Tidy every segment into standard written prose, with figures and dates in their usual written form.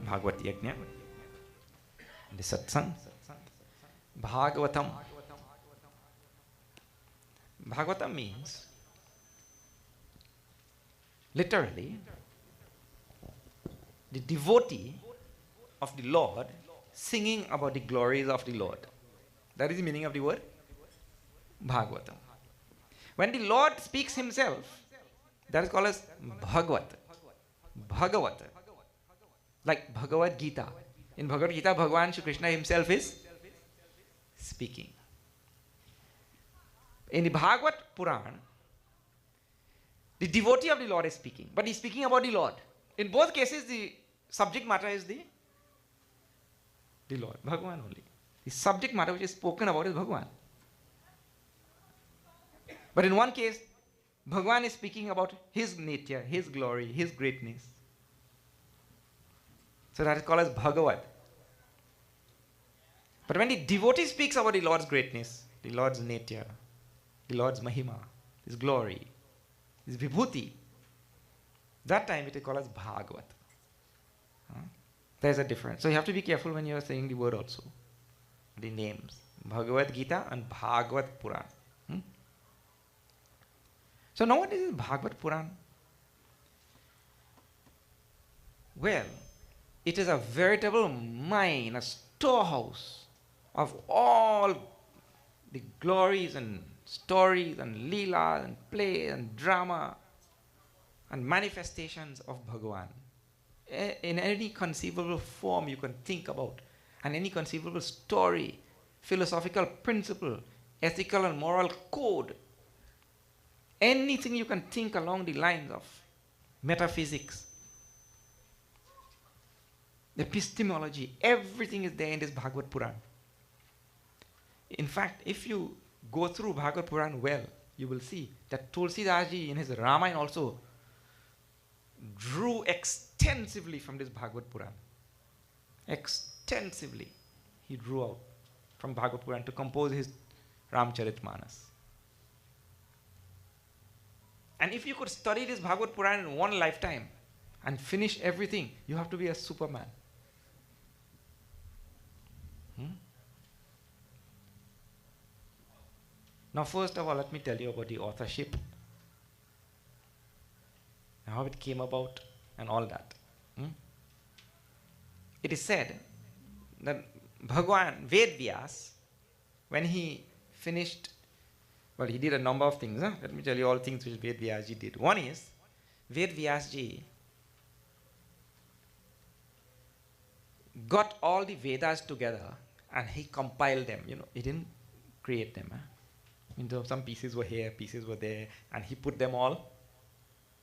Bhagavad Yajna, the satsang, Bhagavatam. Bhagavatam means, literally, the devotee of the Lord singing about the glories of the Lord. That is the meaning of the word Bhagavatam. When the Lord speaks himself, that is called as Bhagwat. Bhagavat. Like Bhagavad Gita. In Bhagavad Gita, Bhagavan Shri Krishna himself is speaking. In the Bhagavad Puran, the devotee of the Lord is speaking, but he is speaking about the Lord. In both cases, the subject matter is the Lord, Bhagavan only. The subject matter which is spoken about is Bhagavan. But in one case, Bhagavan is speaking about his nature, his glory, his greatness. So that is called as Bhagavat. But when the devotee speaks about the Lord's greatness, the Lord's nature, the Lord's Mahima, His glory, His Vibhuti, that time it is called as Bhagavat. There's a difference. So you have to be careful when you are saying the word also. The names. Bhagavad Gita and Bhagavad Puran. So now what is Bhagavad Puran? Well, it is a veritable mine, a storehouse of all the glories and stories and leela and play and drama and manifestations of Bhagavan. In any conceivable form you can think about, and any conceivable story, philosophical principle, ethical and moral code, anything you can think along the lines of metaphysics, epistemology, everything is there in this Bhagavad Puran. In fact, if you go through Bhagavad Puran well, you will see that Tulsidas Ji in his Ramayana also drew extensively from this Bhagavad Puran. Extensively he drew out from Bhagavad Puran to compose his Ramcharitmanas. And if you could study this Bhagavad Puran in one lifetime and finish everything, you have to be a superman. Now first of all, let me tell you about the authorship, how it came about and all that. It is said that Bhagwan, Ved Vyas, when he finished, well, he did a number of things. Let me tell you all things which Ved Vyas ji did. One is, Ved Vyas ji got all the Vedas together and he compiled them. He didn't create them. Some pieces were here, pieces were there, and he put them all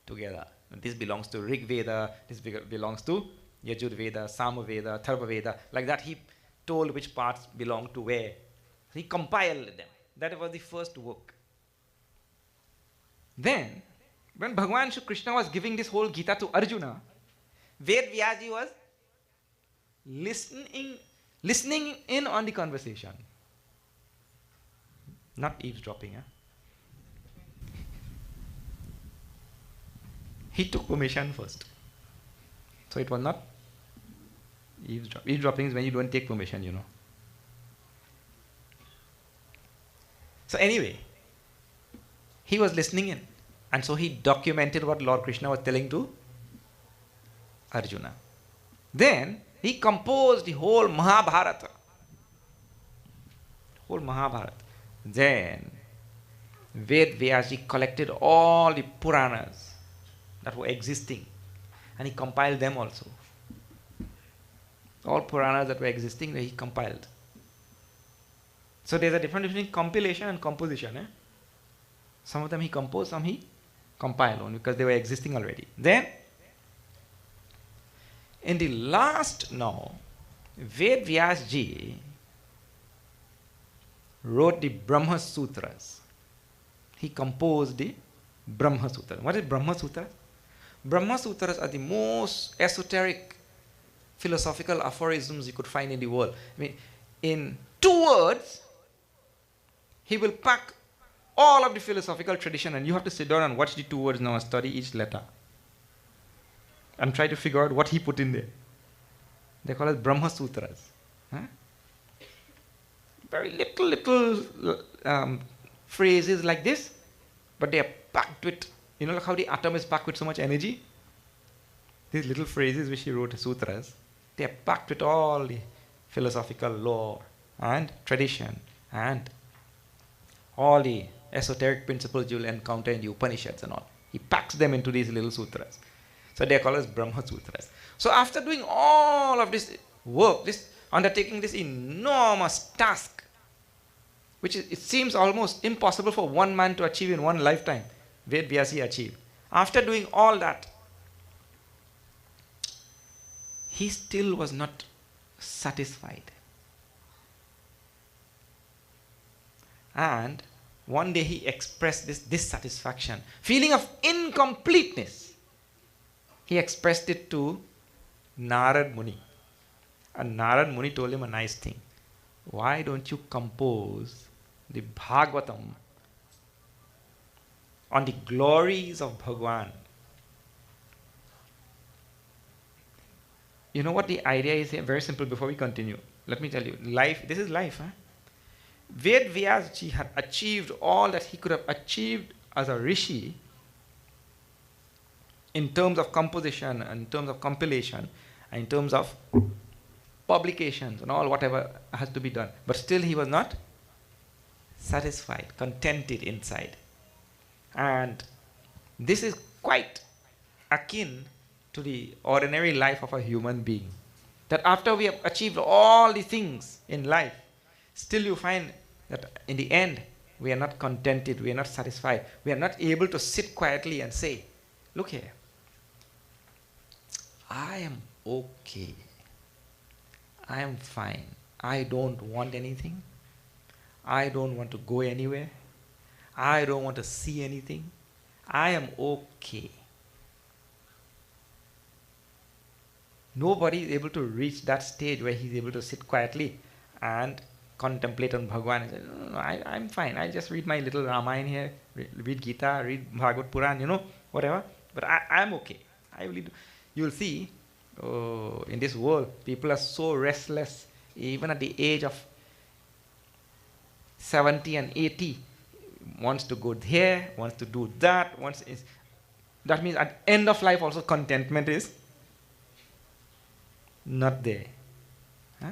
together. And this belongs to Rig Veda, this belongs to Yajur Veda, Sama Veda, Tharva Veda. Like that, he told which parts belong to where. He compiled them. That was the first work. Then, when Bhagavan Shri Krishna was giving this whole Gita to Arjuna, Ved Vyas was listening in on the conversation. Not eavesdropping. He took permission first. So it was not eavesdropping. Eavesdropping is when you don't take permission, So anyway, he was listening in. And so he documented what Lord Krishna was telling to Arjuna. Then he composed the whole Mahabharata. Then Ved Vyas collected all the Puranas that were existing and he compiled them also. All Puranas that were existing, he compiled. So there's a difference between compilation and composition. Some of them he composed, some he compiled only because they were existing already. Then, in the last now, Ved Vyas ji wrote the Brahma Sutras. He composed the Brahma Sutras. What is Brahma Sutras? Brahma Sutras are the most esoteric philosophical aphorisms you could find in the world. In 2 words, he will pack all of the philosophical tradition, and you have to sit down and watch the 2 words now and study each letter and try to figure out what he put in there. They call it Brahma Sutras. Huh? Very little phrases like this, but they are packed with, like how the atom is packed with so much energy? These little phrases which he wrote, sutras, they are packed with all the philosophical lore and tradition and all the esoteric principles you will encounter in the Upanishads and all. He packs them into these little sutras. So they are called as Brahma Sutras. So after doing all of this work, undertaking this enormous task, which it seems almost impossible for one man to achieve in one lifetime, Ved Vyas achieved. After doing all that, he still was not satisfied. And one day he expressed this dissatisfaction, feeling of incompleteness. He expressed it to Narad Muni. And Narad Muni told him a nice thing. Why don't you compose the Bhagavatam on the glories of Bhagwan? You know what the idea is here? Very simple. Before we continue, let me tell you. Life, this is life. Huh? Ved Vyas had achieved all that he could have achieved as a rishi in terms of composition, in terms of compilation, and in terms of publications and all whatever has to be done. But still he was not satisfied, contented inside. And this is quite akin to the ordinary life of a human being. That after we have achieved all the things in life, still you find that in the end, we are not contented, we are not satisfied. We are not able to sit quietly and say, look here, I am okay. I am fine. I don't want anything. I don't want to go anywhere. I don't want to see anything. I am okay. Nobody is able to reach that stage where he's able to sit quietly and contemplate on Bhagwan and say, no, I'm fine. I just read my little Ramayana here, read Gita, read Bhagavad Puran, whatever. But I'm okay. I really do. You'll see, in this world, people are so restless, even at the age of 70 and 80, wants to go there, wants to do that. That means at the end of life also contentment is not there. Huh?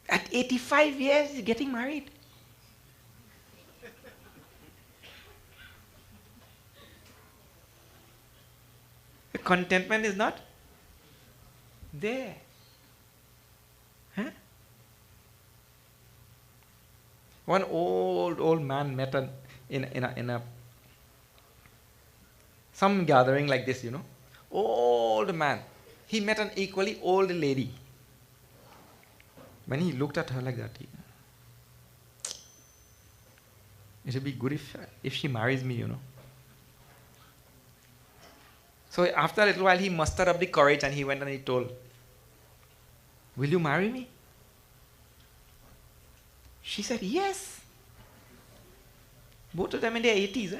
At 85 years, he's getting married. The contentment is not there. Huh? One old man met in a some gathering like this, Old man. He met an equally old lady. When he looked at her like that, it would be good if she marries me, So after a little while, he mustered up the courage and he went and he told, will you marry me? She said, yes. Both of them in their 80s.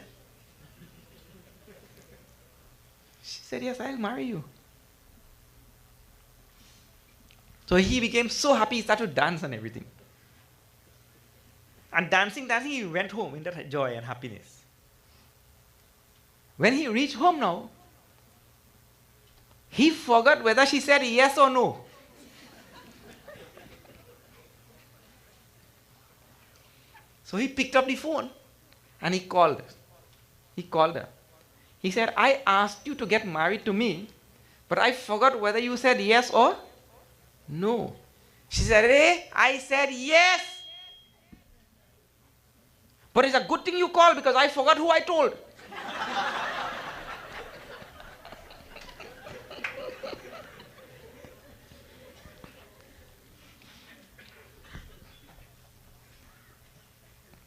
She said, yes, I'll marry you. So he became so happy, he started to dance and everything. And dancing, he went home in that joy and happiness. When he reached home now, he forgot whether she said yes or no. So he picked up the phone and he called her. He said, I asked you to get married to me, but I forgot whether you said yes or no. She said, hey, I said yes. But it's a good thing you called because I forgot who I told.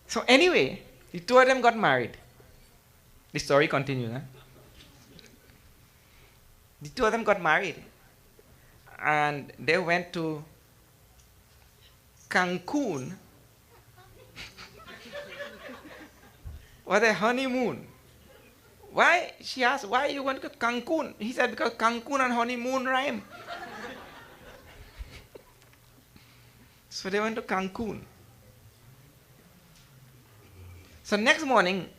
So anyway, the two of them got married. The story continues. Huh? The two of them got married. And they went to Cancun for their honeymoon. why? She asked, why you went to Cancun? He said, because Cancun and honeymoon rhyme. So they went to Cancun. So next morning,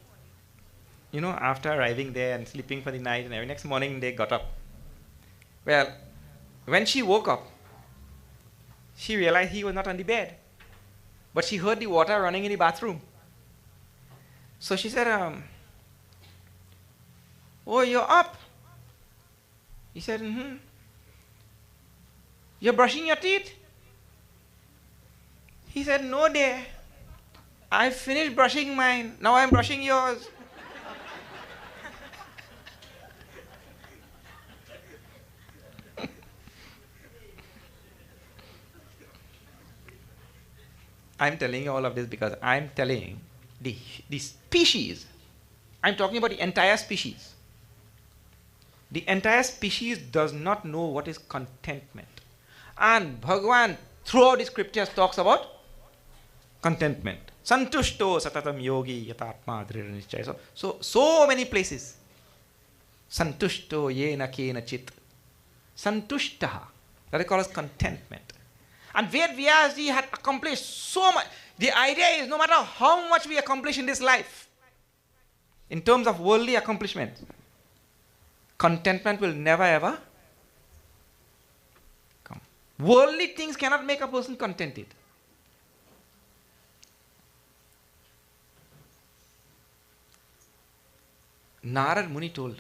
after arriving there and sleeping for the night and every next morning they got up. Well, when she woke up, she realized he was not on the bed. But she heard the water running in the bathroom. So she said, oh, you're up? He said, mm-hmm. You're brushing your teeth? He said, no, dear. I finished brushing mine. Now I'm brushing yours. I'm telling you all of this because I'm telling the species. I'm talking about the entire species. The entire species does not know what is contentment. And Bhagwan throughout the scriptures talks about contentment. Santushto satatam yogi yatatma dhrira nischaya. So many places. Santushto yena kena chit. Santushtaha. That is called as contentment. And Ved Vyas had accomplished so much. The idea is no matter how much we accomplish in this life, in terms of worldly accomplishment, contentment will never ever come. Worldly things cannot make a person contented. Narad Muni told,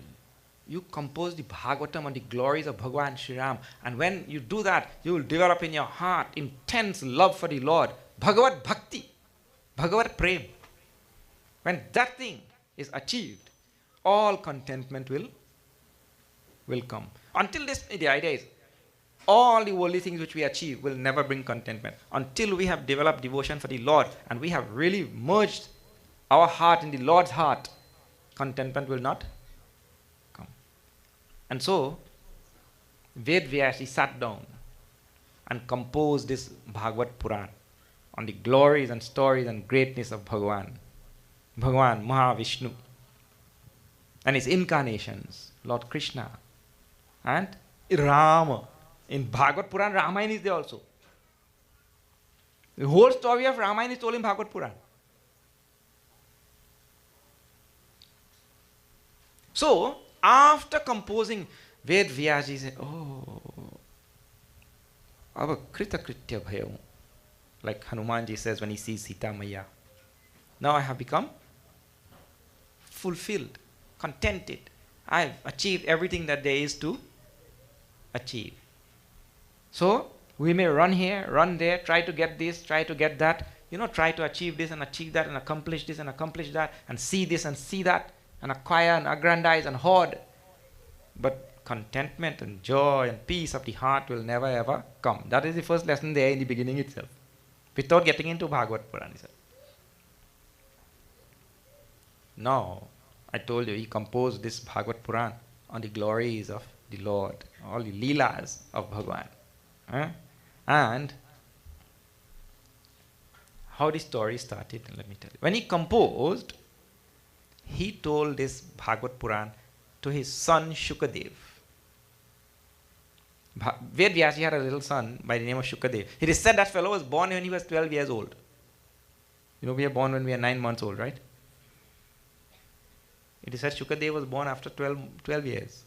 you compose the Bhagavatam on the glories of Bhagwan Sri Ram, and when you do that, you will develop in your heart intense love for the Lord. Bhagavat Bhakti, Bhagavat Prem. When that thing is achieved, all contentment will come. Until this, the idea is, all the worldly things which we achieve will never bring contentment. Until we have developed devotion for the Lord, and we have really merged our heart in the Lord's heart, contentment will not come. And so, Ved Vyas sat down and composed this Bhagavad Puran on the glories and stories and greatness of Bhagwan Mahavishnu, and his incarnations, Lord Krishna and Rama. In Bhagavad Puran, Ramayana is there also. The whole story of Ramayana is told in Bhagavad Puran. So, after composing, Ved Vyas said, oh, our krita kritya bhayam, like Hanumanji says when he sees Sita Maya. Now I have become fulfilled, contented. I've achieved everything that there is to achieve. So, we may run here, run there, try to get this, try to get that, try to achieve this and achieve that and accomplish this and accomplish that and see this and see that and acquire and aggrandize and hoard. But contentment and joy and peace of the heart will never ever come. That is the first lesson there in the beginning itself, without getting into Bhagavad Puran itself. Now, I told you, he composed this Bhagavad Puran on the glories of the Lord, all the leelas of Bhagwan. And how the story started, let me tell you. When he composed, he told this Bhagavad Puran to his son Shukadev. Ved Vyas had a little son by the name of Shukadev. It is said that fellow was born when he was 12 years old. We are born when we are 9 months old, right? It is said Shukadev was born after 12 years.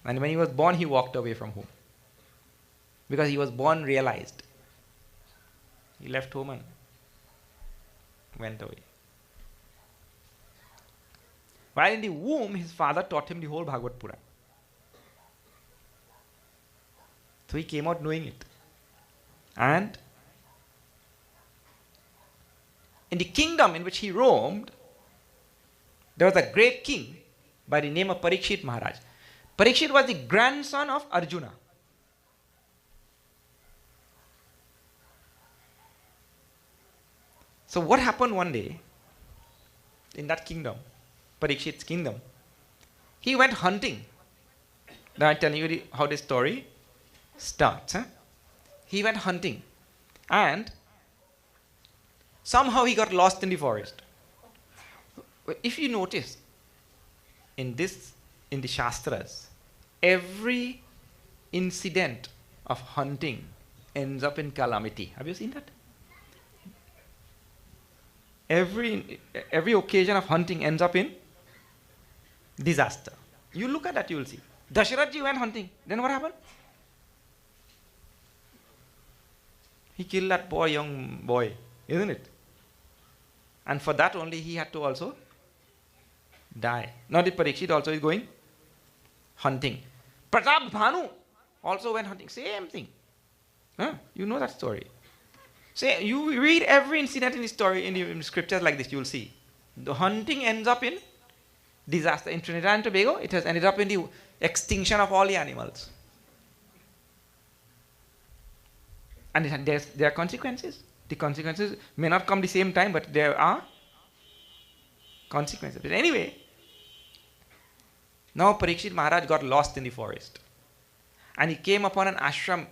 And when he was born, he walked away from home. Because he was born realized. He left home and went away. While in the womb, his father taught him the whole Bhagavad Puran. So he came out knowing it. And in the kingdom in which he roamed, there was a great king by the name of Pariksit Maharaj. Pariksit was the grandson of Arjuna. So what happened one day in that kingdom, Parikshit's kingdom? He went hunting. Now I'm telling you how this story starts. He went hunting and somehow he got lost in the forest. If you notice, in the Shastras, every incident of hunting ends up in calamity. Have you seen that? Every occasion of hunting ends up in disaster. You look at that, you will see. Dasharathji went hunting. Then what happened? He killed that poor young boy, isn't it? And for that only he had to also die. Now the Pariksit also is going hunting. Pratap Bhanu also went hunting. Same thing. Huh? You know that story. Say, you read every incident in the story in the scriptures like this, you will see. The hunting ends up in disaster. In Trinidad and Tobago, it has ended up in the extinction of all the animals. And there are consequences. The consequences may not come the same time, but there are consequences. But anyway, now Pariksit Maharaj got lost in the forest. And he came upon an ashram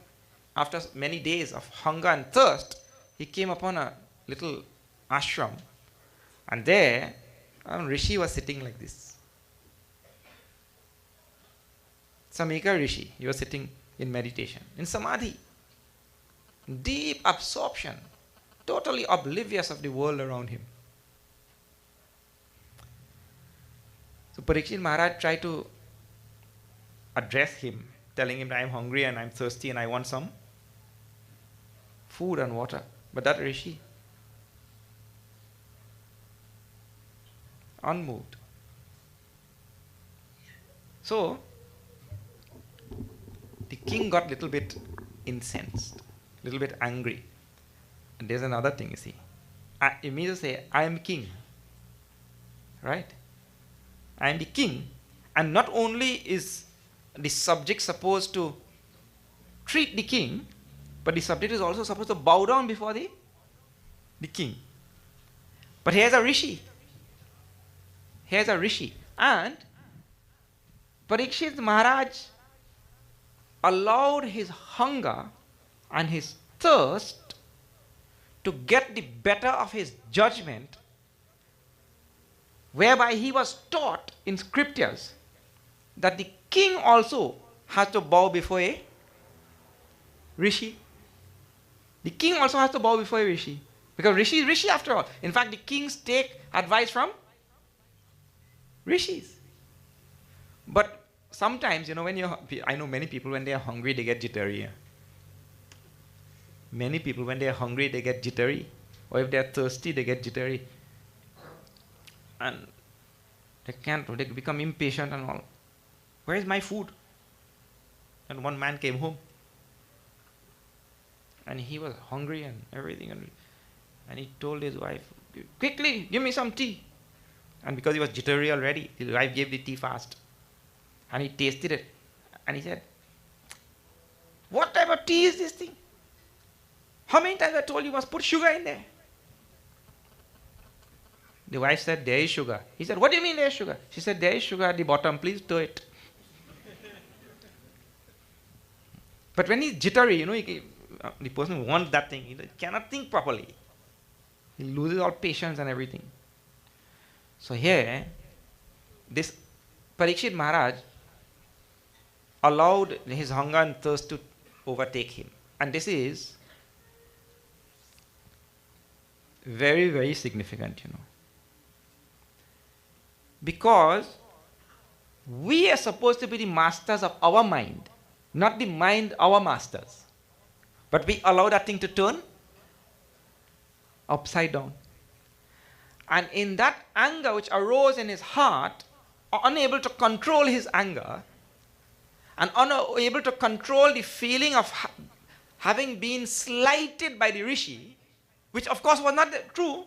after many days of hunger and thirst. He came upon a little ashram. And there, a rishi was sitting like this. Samika Rishi, he was sitting in meditation, in samadhi. Deep absorption, totally oblivious of the world around him. So Pariksit Maharaj tried to address him, telling him, I am hungry and I am thirsty and I want some food and water. But that Rishi, unmoved. So, the king got a little bit incensed, a little bit angry. And there's another thing, you see. You mean to say, I am king. Right? I am the king. And not only is the subject supposed to treat the king, but the subject is also supposed to bow down before the king. But here's a rishi. Here's a rishi. And Pariksit Maharaj allowed his hunger and his thirst to get the better of his judgment, whereby he was taught in scriptures that the king also has to bow before a rishi. The king also has to bow before a rishi. Because rishi is rishi after all. In fact, the kings take advice from rishis. But sometimes, I know many people when they are hungry, they get jittery. Many people when they are hungry, they get jittery. Or if they are thirsty, they get jittery. And they become impatient and all. Where is my food? And one man came home. And he was hungry and everything. And he told his wife, quickly, give me some tea. And because he was jittery already, his wife gave the tea fast. And he tasted it. And he said, what type of tea is this thing? How many times I told you must put sugar in there? The wife said, there is sugar. He said, what do you mean there is sugar? She said, there is sugar at the bottom, please do it. But when he's jittery, the person who wants that thing, he cannot think properly. He loses all patience and everything. So here, this Pariksit Maharaj allowed his hunger and thirst to overtake him. And this is very, very significant, Because we are supposed to be the masters of our mind, not the mind our masters. But we allow that thing to turn upside down. And in that anger which arose in his heart, unable to control his anger, and unable to control the feeling of having been slighted by the rishi, which of course was not true.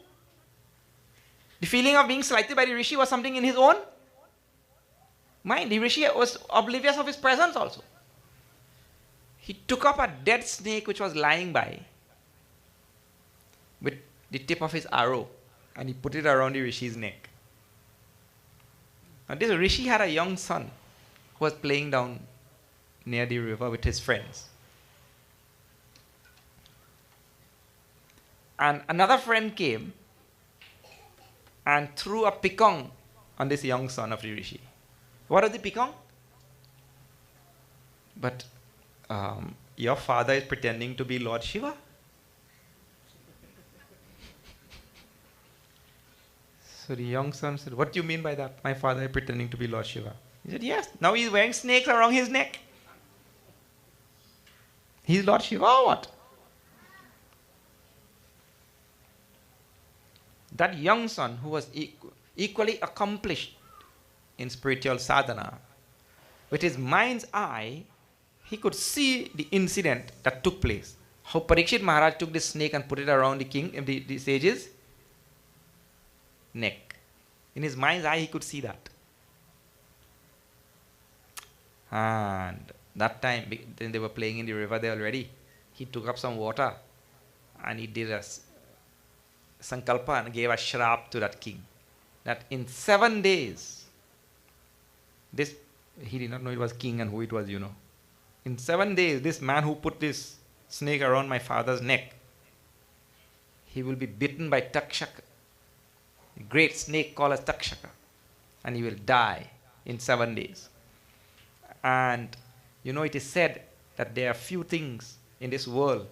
The feeling of being slighted by the rishi was something in his own mind. The rishi was oblivious of his presence also. He took up a dead snake which was lying by with the tip of his arrow, and he put it around the rishi's neck. Now this rishi had a young son who was playing down near the river with his friends. And another friend came and threw a pikong on this young son of the rishi. What is the pikong? But your father is pretending to be Lord Shiva. So the young son said, what do you mean by that? My father is pretending to be Lord Shiva. He said, yes. Now he's wearing snakes around his neck. He's Lord Shiva or what? That young son who was equally accomplished in spiritual sadhana, with his mind's eye, he could see the incident that took place. How Pariksit Maharaj took this snake and put it around the king, the sage's neck. In his mind's eye, he could see that. And that time, then they were playing in the river there already. He took up some water and he did a sankalpa and gave a shrap to that king. That in 7 days, he did not know it was king and who it was, In 7 days, this man who put this snake around my father's neck, he will be bitten by Takshaka, a great snake called as Takshaka, and he will die in 7 days. And it is said that there are few things in this world,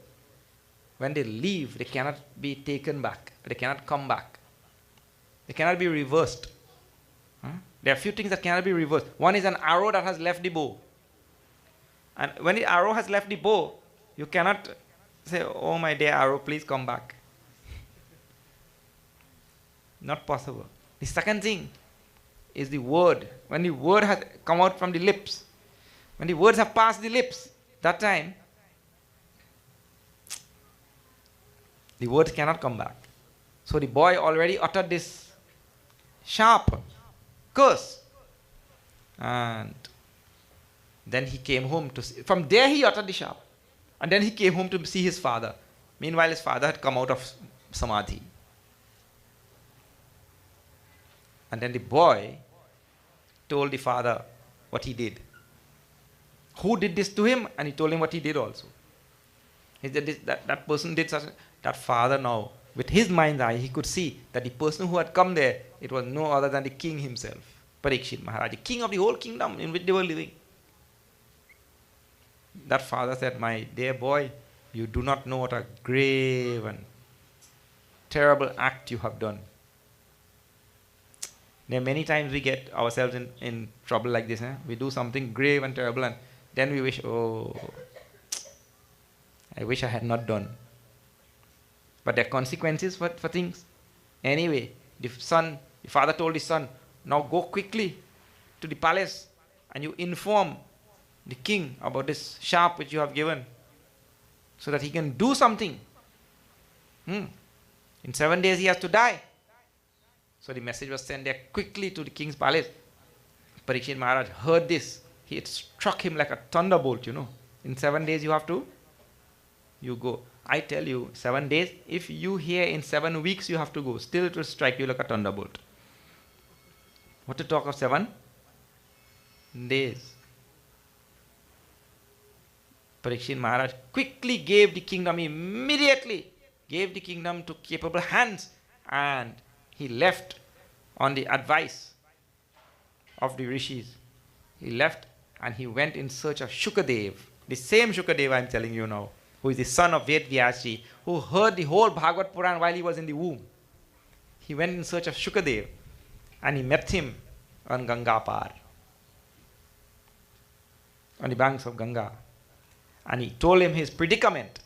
when they leave, they cannot be taken back, they cannot come back, they cannot be reversed. There are few things that cannot be reversed. One is an arrow that has left the bow. And when the arrow has left the bow, you cannot say, oh my dear arrow, please come back. Not possible. The second thing is the word. When the word has come out from the lips, when the words have passed the lips, that time, the words cannot come back. So the boy already uttered this sharp curse. And then he came home to see. From there he uttered the sharp. And then he came home to see his father. Meanwhile, his father had come out of samadhi. And then the boy told the father what he did. Who did this to him? And he told him what he did also. He said that person did such. That father now, with his mind's eye, he could see that the person who had come there, it was no other than the king himself, Pariksit Maharaj, the king of the whole kingdom in which they were living. That father said, my dear boy, you do not know what a grave and terrible act you have done. There are many times we get ourselves in trouble like this. We do something grave and terrible and then we wish, oh, I wish I had not done. But there are consequences for things. Anyway, the father told his son, now go quickly to the palace and you inform the king about this sharp which you have given so that he can do something. In 7 days he has to die. So the message was sent there quickly to the king's palace. Pariksit Maharaj heard this. It struck him like a thunderbolt, In 7 days you go. I tell you, 7 days, if you hear in 7 weeks you have to go, still it will strike you like a thunderbolt. What to talk of 7 days? Pariksit Maharaj quickly gave the kingdom, immediately gave the kingdom to capable hands, and he left on the advice of the rishis. He left and he went in search of Shukadev, the same Shukadev I am telling you now, who is the son of Ved Vyas, who heard the whole Bhagwat Puran while he was in the womb. He went in search of Shukadev and he met him on Ganga Par, on the banks of Ganga. And he told him his predicament,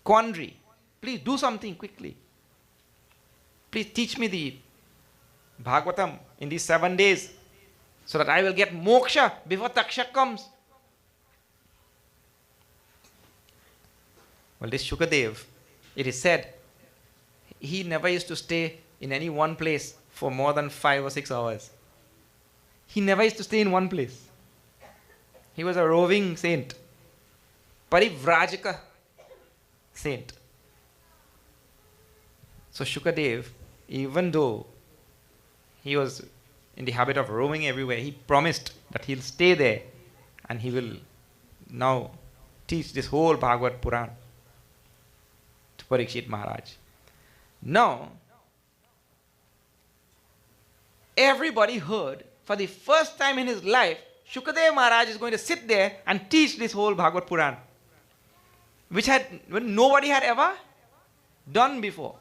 quandary. Please do something quickly. Please teach me the Bhagavatam in these 7 days so that I will get moksha before Takshak comes. Well, this Shukadev, it is said, he never used to stay in any one place for more than 5 or 6 hours. He never used to stay in one place. He was a roving saint, Parivrajaka saint. So Shukadev, even though he was in the habit of roaming everywhere, he promised that he'll stay there and he will now teach this whole Bhagavad Puran to Pariksit Maharaj. Now, everybody heard for the first time in his life, Shukadev Maharaj is going to sit there and teach this whole Bhagavad Puran, which nobody had ever done before.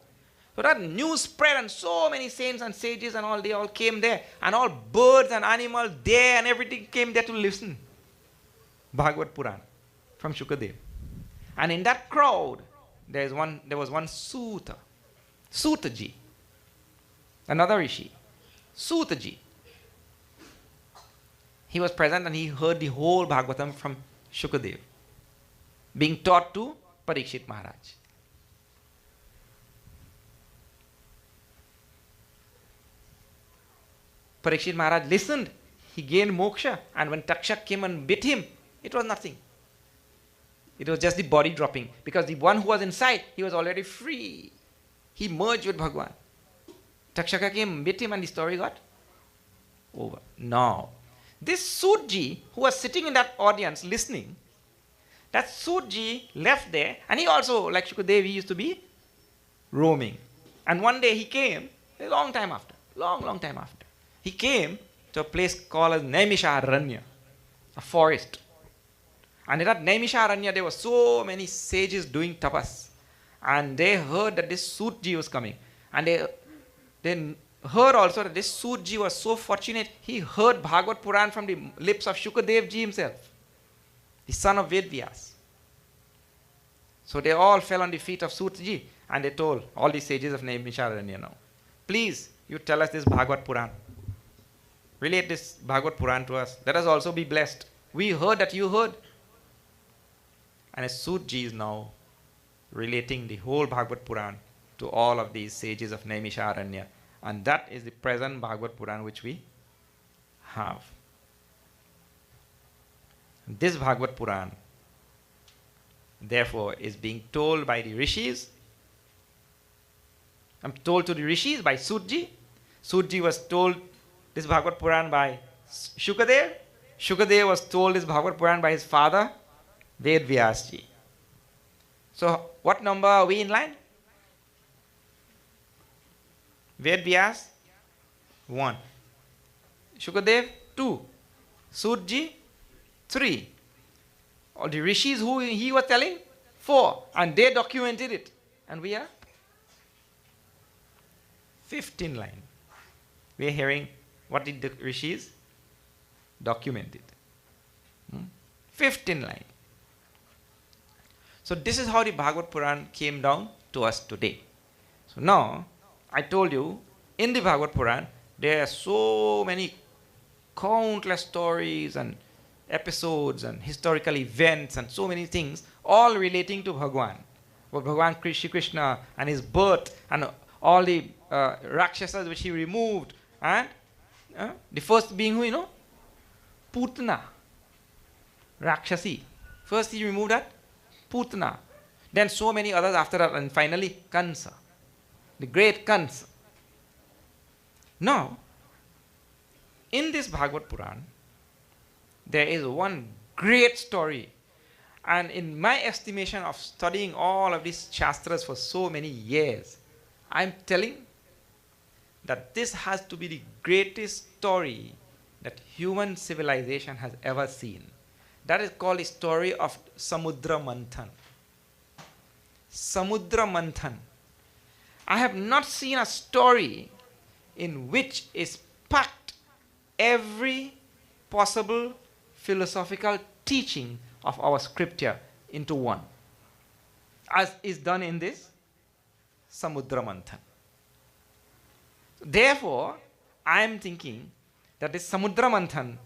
So that news spread, and so many saints and sages and all, they all came there, and all birds and animals there and everything came there to listen. Bhagavad Puran from Shukadev. And in that crowd, there was one Suta, Sutaji, another Rishi, Sutaji. He was present and he heard the whole Bhagavatam from Shukadev being taught to Pariksit Maharaj. Pariksit Maharaj listened, he gained moksha, and when Takshak came and bit him, it was nothing. It was just the body dropping, because the one who was inside, he was already free. He merged with Bhagwan. Takshaka came, bit him, and the story got over. Now, this Sutji, who was sitting in that audience listening, that Sutji left there, and he also, like Shukadev, he used to be roaming. And one day he came, a long time after, long time after, he came to a place called as Naimisharanya, a forest. And in that Naimisharanya, there were so many sages doing tapas. And they heard that this Sutji was coming. And they heard also that this Sutji was so fortunate, he heard Bhagavad Puran from the lips of Shukadev ji himself, the son of Ved Vyas. So they all fell on the feet of Sutji, and they told all the sages of Naimisharanya now, please, you tell us this Bhagavad Puran. Relate this Bhagavad Puran to us. Let us also be blessed. We heard that you heard. And Sutji is now relating the whole Bhagavad Puran to all of these sages of Naimisharanya. And that is the present Bhagavad Puran which we have. This Bhagavad Puran, therefore, is being told by the rishis. I'm told to the rishis by Sutji. Sutji was told this Bhagavad Puran by Shukadev. Shukadev was told this Bhagavad Puran by his father, Ved Vyas ji. So, what number are we in line? Ved Vyas, 1. Shukadev, 2. Sutji, 3. All the rishis who he was telling, 4. And they documented it. And we are 15 line. We are hearing what did the rishis document it. 15 line. So this is how the Bhagavad Puran came down to us today. So now, I told you, in the Bhagavad Puran, there are so many countless stories and episodes and historical events and so many things, all relating to Bhagwan. Well, Bhagwan Shri Krishna and his birth and all the Rakshasas which he removed. And the first being who, you know? Putana. Rakshasi. First he removed that. Putana. Then so many others after that. And finally, Kansa. The great Kansa. Now, in this Bhagavad Puran, there is one great story. And in my estimation of studying all of these Shastras for so many years, I'm telling that this has to be the greatest story that human civilization has ever seen. That is called the story of Samudra Manthan. Samudra Manthan. I have not seen a story in which is packed every possible philosophical teaching of our scripture into one, as is done in this Samudra Manthan. Therefore, I am thinking that this Samudra Manthan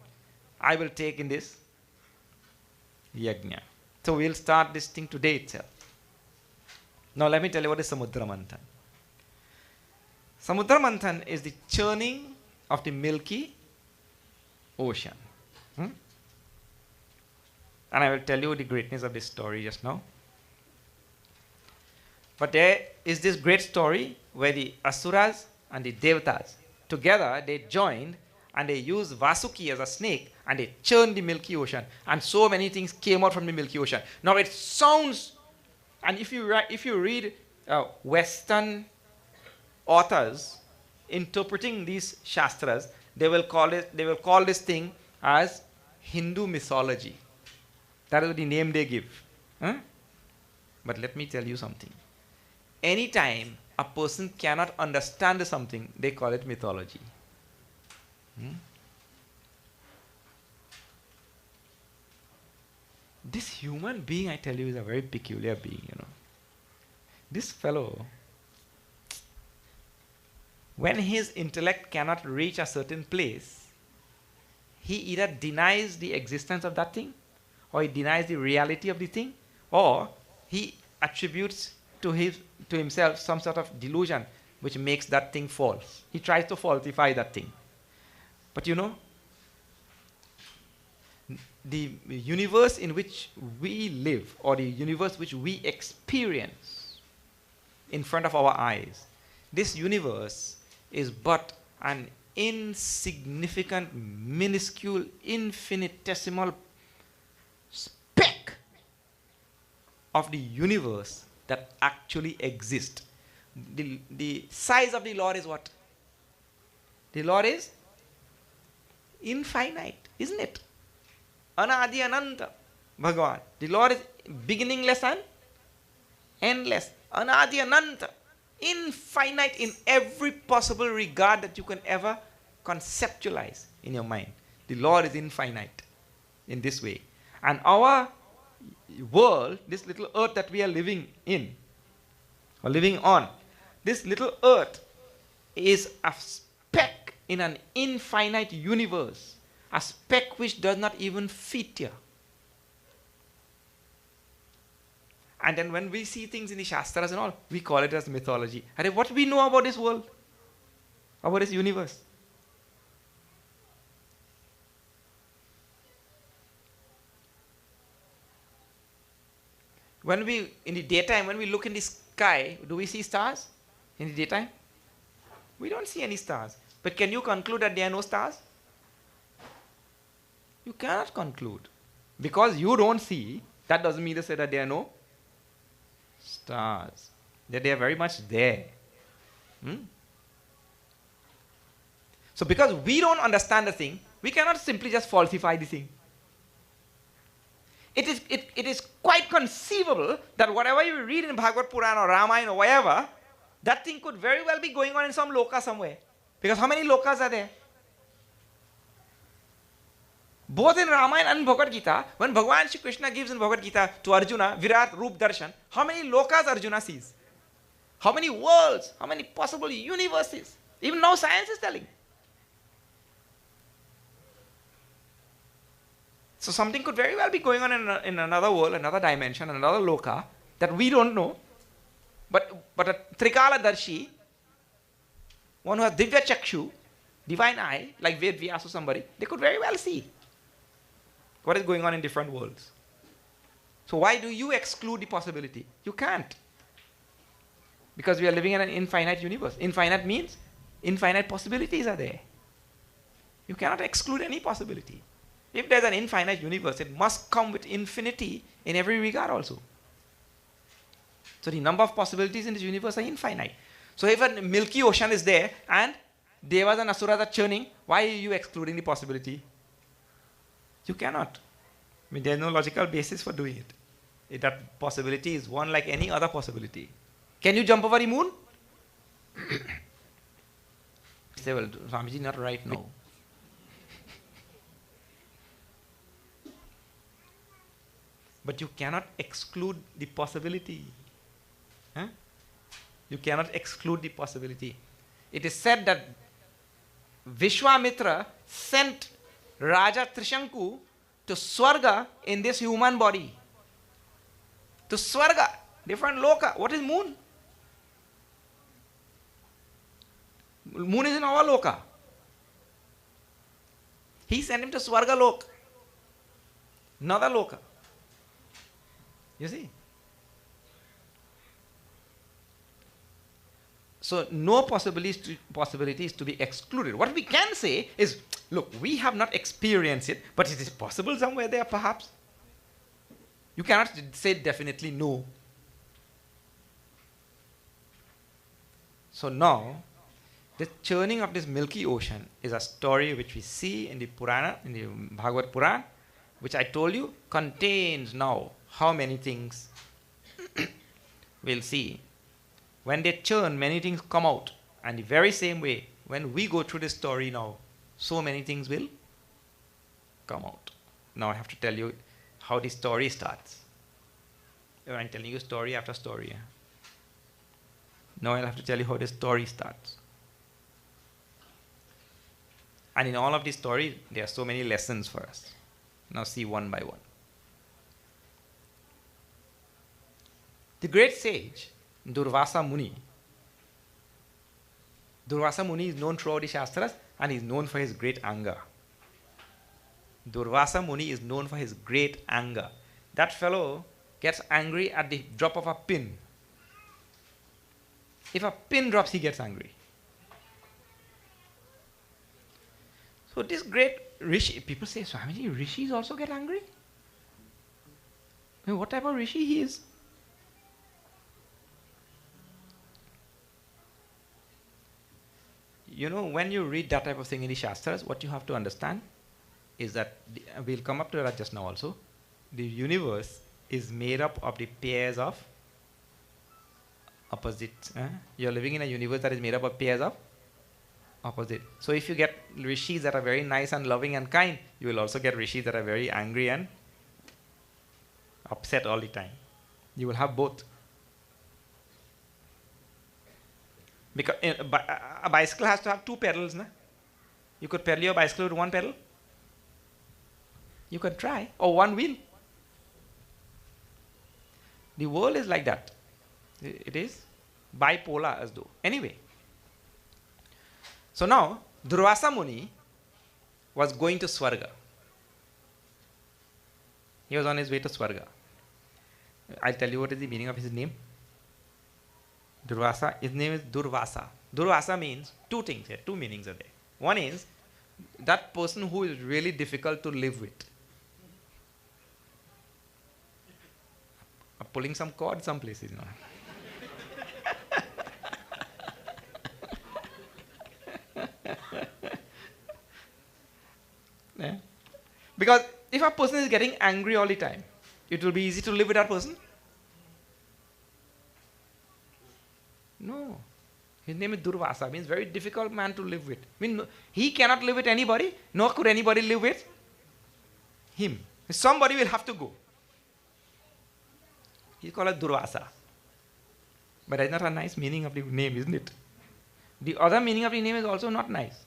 I will take in this Yajna. So we will start this thing today itself. Now let me tell you what is Samudra Manthan. Samudra Manthan is the churning of the milky ocean. And I will tell you the greatness of this story just now. But there is this great story where the Asuras and the Devatas together, they joined and they used Vasuki as a snake and they churned the Milky Ocean. And so many things came out from the Milky Ocean. Now it sounds, and if you read Western authors, interpreting these Shastras, they will call this thing as Hindu mythology. That is the name they give. Huh? But let me tell you something. Anytime a person cannot understand something, they call it mythology. This human being, I tell you, is a very peculiar being, This fellow, when his intellect cannot reach a certain place, he either denies the existence of that thing, or he denies the reality of the thing, or he attributes to himself some sort of delusion which makes that thing false. He tries to falsify that thing. But the universe in which we live, or the universe which we experience in front of our eyes, this universe is but an insignificant, minuscule, infinitesimal speck of the universe that actually exists. The size of the Lord is what? The Lord is infinite, isn't it? Anadi Ananta Bhagavan. The Lord is beginningless and endless. Anadi Ananta. Infinite in every possible regard that you can ever conceptualize in your mind. The Lord is infinite in this way. And our world, this little earth that we are living in, or living on, this little earth is a speck in an infinite universe. A speck which does not even fit here. And then when we see things in the Shastras and all, we call it as mythology. And what do we know about this world? About this universe? In the daytime, when we look in the sky, do we see stars? In the daytime? We don't see any stars. But can you conclude that there are no stars? You cannot conclude. Because you don't see, that doesn't mean to say that there are no stars. That they are very much there. So because we don't understand the thing, we cannot simply just falsify the thing. It is quite conceivable that whatever you read in Bhagavad Purana or Ramayana or whatever, that thing could very well be going on in some loka somewhere. Because how many lokas are there? Both in Ramayana and Bhagavad Gita, when Bhagavan Shri Krishna gives in Bhagavad Gita to Arjuna, Virat Roop Darshan, how many lokas Arjuna sees? How many worlds? How many possible universes? Even now science is telling. So something could very well be going on in another world, another dimension, another loka that we don't know. But a Trikala Darshi, one who has Divya Chakshu, divine eye, like Ved Vyas or somebody, they could very well see what is going on in different worlds. So why do you exclude the possibility? You can't. Because we are living in an infinite universe. Infinite means infinite possibilities are there. You cannot exclude any possibility. If there's an infinite universe, it must come with infinity in every regard also. So the number of possibilities in this universe are infinite. So if a milky ocean is there and Devas and Asuras are churning, why are you excluding the possibility? You cannot. I mean, there's no logical basis for doing it. That possibility is one like any other possibility. Can you jump over the moon? Say, well, Swamiji, not right now. But you cannot exclude the possibility. Huh? You cannot exclude the possibility. It is said that Vishwamitra sent Raja Trishanku to Swarga in this human body. To Swarga, different loka. What is moon? Moon is in our loka. He sent him to Swarga Lok. Another loka. You see? So no possibility is to be excluded. What we can say is, look, we have not experienced it, but it is possible somewhere there perhaps. You cannot say definitely no. So now, The churning of this milky ocean is a story which we see in the Purana, in the Bhagwat Puran, which I told you contains now how many things we'll see. When they churn, many things come out. And the very same way, when we go through this story now, so many things will come out. Now I have to tell you how the story starts. I'm telling you story after story. Now I'll have to tell you how the story starts. And in all of these stories, there are so many lessons for us. Now see one by one. The great sage, Durvasa Muni. Durvasa Muni is known throughout the Shastras and he is known for his great anger. Durvasa Muni is known for his great anger. That fellow gets angry at the drop of a pin. If a pin drops, he gets angry. So this great Rishi, people say, Swamiji, Rishis also get angry? I mean, what type of Rishi he is? You know, when you read that type of thing in the Shastras, what you have to understand is that, we'll come up to that just now also, the universe is made up of the pairs of opposites. You're living in a universe that is made up of pairs of opposite. So if you get rishis that are very nice and loving and kind, you will also get rishis that are very angry and upset all the time. You will have both. Because a bicycle has to have two pedals, na? You could pedal your bicycle with one pedal. You can try, or one wheel. The world is like that. It is bipolar as though. Anyway. So now, Durvasa Muni was going to Swarga. He was on his way to Swarga. I'll tell you what is the meaning of his name. Durvasa, his name is Durvasa. Durvasa means two things here, two meanings are there. One is that person who is really difficult to live with. I'm pulling some cord some places now. Yeah. Because if a person is getting angry all the time, it will be easy to live with that person? No. His name is Durvasa, means very difficult man to live with. I mean, he cannot live with anybody, nor could anybody live with him. Somebody will have to go. He's called as Durvasa. But that's not a nice meaning of the name, isn't it? The other meaning of the name is also not nice.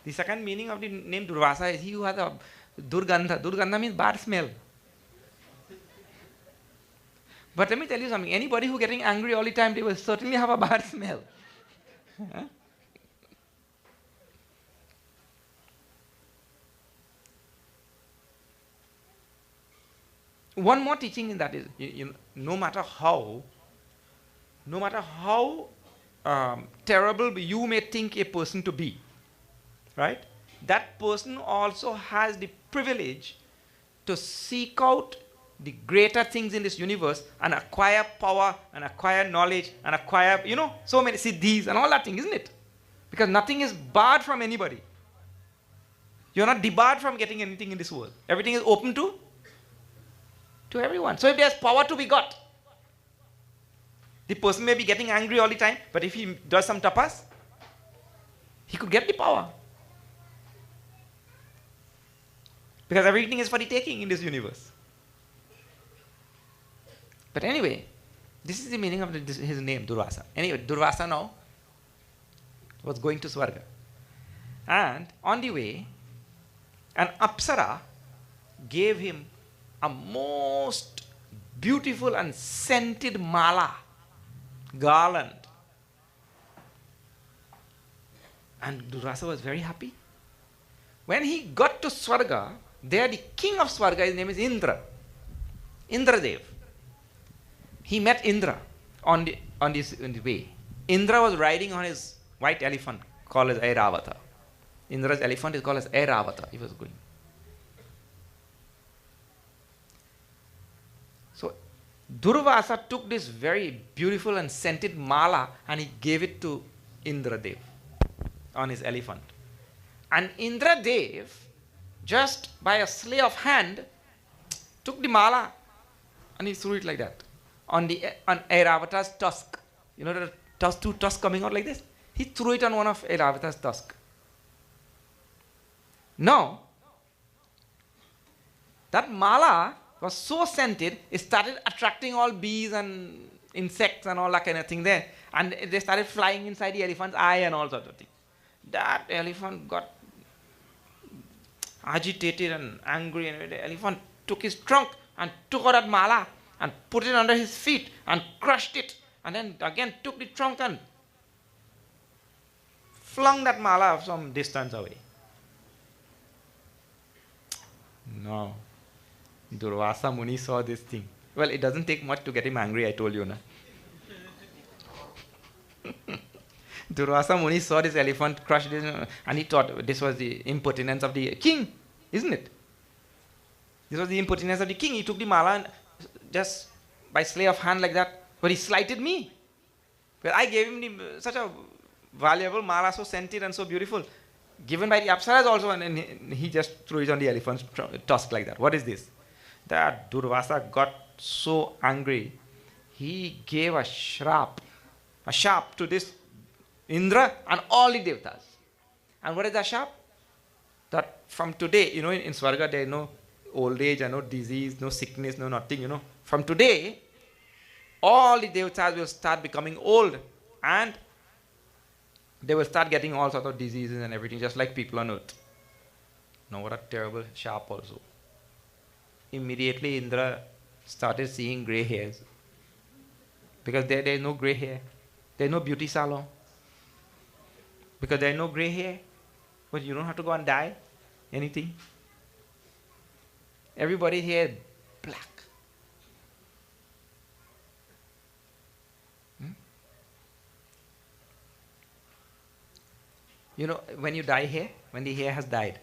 The second meaning of the name Durvasa is he who has a Durgandha. Durgandha means bad smell. But let me tell you something. Anybody who is getting angry all the time, they will certainly have a bad smell. One more teaching in that is, no matter how terrible you may think a person to be, right? That person also has the privilege to seek out the greater things in this universe and acquire power and acquire knowledge and acquire, so many siddhis and all that thing, isn't it? Because nothing is barred from anybody. You're not debarred from getting anything in this world. Everything is open to everyone. So if there's power to be got, the person may be getting angry all the time, but if he does some tapas, he could get the power. Because everything is for the taking in this universe. But anyway, this is the meaning of his name, Durvasa. Anyway, Durvasa now was going to Swarga. And on the way, an Apsara gave him a most beautiful and scented mala, garland. And Durvasa was very happy. When he got to Swarga, there the king of Swarga, his name is Indra, Indradev. He met Indra on the way. Indra was riding on his white elephant called as Airavata. Indra's elephant is called as Airavata. He was going. So Durvasa took this very beautiful and scented mala and he gave it to Indradev on his elephant. And Indradev, just by a slay of hand, took the mala and he threw it like that on Airavata's tusk. You know the two tusks coming out like this? He threw it on one of Airavata's tusk. Now, that mala was so scented, it started attracting all bees and insects and all that kind of thing there. And they started flying inside the elephant's eye and all sorts of things. That elephant got agitated and angry, and the elephant took his trunk and took out that mala and put it under his feet and crushed it, and then again took the trunk and flung that mala some distance away. No. Durvasa Muni saw this thing. Well, it doesn't take much to get him angry, I told you, na. Durvasa Muni saw this elephant crush this, and he thought this was the impertinence of the king, isn't it? This was the impertinence of the king. He took the mala and just by slay of hand like that, but he slighted me. Well, I gave him such a valuable mala, so scented and so beautiful, given by the Apsaras also, and then he just threw it on the elephant's tusk like that. What is this? That Durvasa got so angry, he gave a sharp to this Indra and all the Devatas. And what is that sharp? That from today, in Swarga there is no old age and no disease, no sickness, no nothing, From today, all the Devatas will start becoming old and they will start getting all sorts of diseases and everything, just like people on earth. Now what a terrible sharp also. Immediately Indra started seeing grey hairs. Because there is no grey hair. There is no beauty salon. Because there is no grey hair. But you don't have to go and dye anything. Everybody's hair is black. When you dye hair, when the hair has dyed.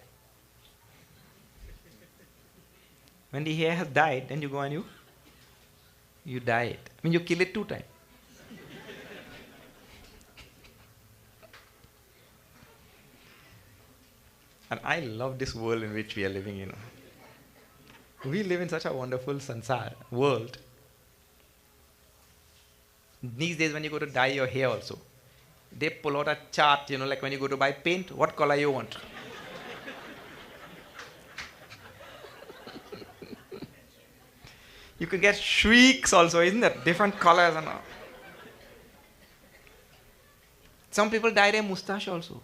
When the hair has died, then you go and you dye it. You kill it 2 times. And I love this world in which we are living, We live in such a wonderful sansar world. These days when you go to dye your hair also, they pull out a chart, like when you go to buy paint, what color you want. You can get shrieks also, isn't it? Different colors and all. Some people dye their moustache also.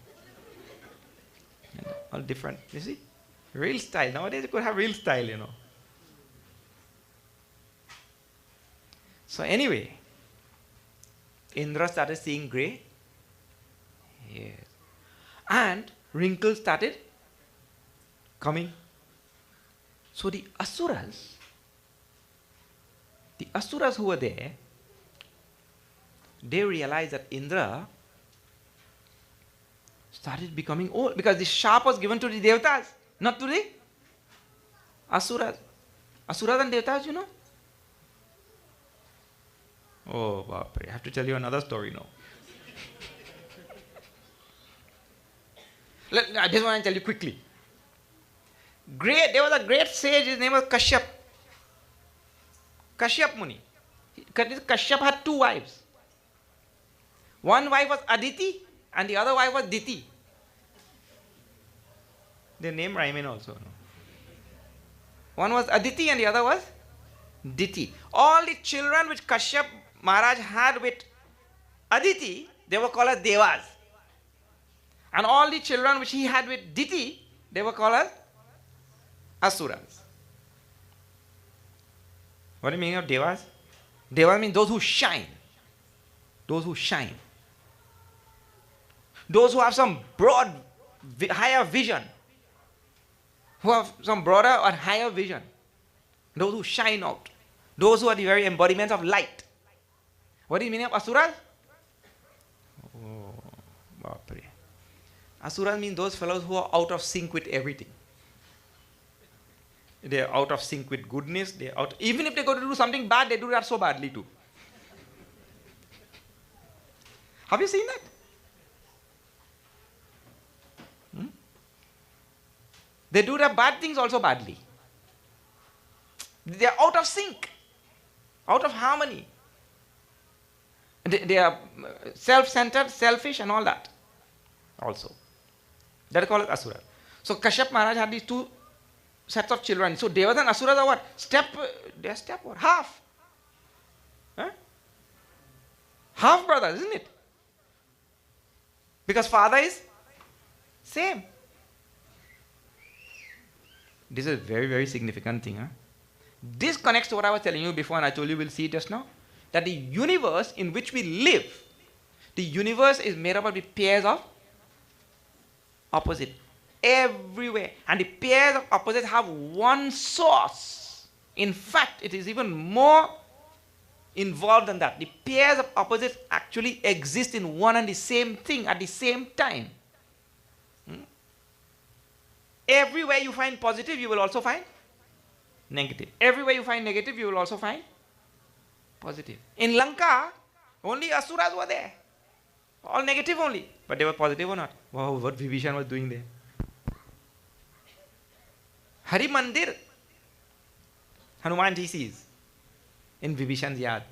All different. You see? Real style. Nowadays you could have real style, So anyway, Indra started seeing grey. Yes. And wrinkles started coming. So the asuras who were there, they realized that Indra started becoming old because the sharp was given to the Devatas, not to the Asuras. Asuras and Devatas, Oh, Bapre, I have to tell you another story now. I just want to tell you quickly. There was a great sage, his name was Kashyap. Kashyap Muni. Kashyap had 2 wives. One wife was Aditi and the other wife was Diti. Their name rhyming also. No? One was Aditi and the other was Diti. All the children which Kashyap Maharaj had with Aditi, they were called as Devas. And all the children which he had with Diti, they were called as Asuras. What do you mean of Devas? Devas mean those who shine. Those who shine. Those who have some broad, higher vision. Who have some broader or higher vision. Those who shine out. Those who are the very embodiments of light. What do you mean of Asuras? Oh, Bapre. Asuras mean those fellows who are out of sync with everything. They're out of sync with goodness. They're out. Even if they go to do something bad, they do that so badly too. Have you seen that? They do the bad things also badly. They are out of sync, out of harmony. They are self-centered, selfish, and all that. Also, that is called asura. So Kashyap Maharaj had these two sets of children. So Devas and Asuras are what? They are step what? Half. Huh? Half brothers, isn't it? Because father is same. This is a very, very significant thing. Huh? This connects to what I was telling you before, and I told you we'll see it just now. That the universe in which we live, the universe is made up of the pairs of opposite. Everywhere. And the pairs of opposites have one source. In fact, it is even more involved than that. The pairs of opposites actually exist in one and the same thing at the same time. Everywhere you find positive, you will also find negative. Everywhere you find negative, you will also find positive. In Lanka, only Asuras were there. All negative only. But they were positive or not? Wow, what Vibhishan was doing there. Hari Mandir, Hanuman ji sees in Vibhishan's yard.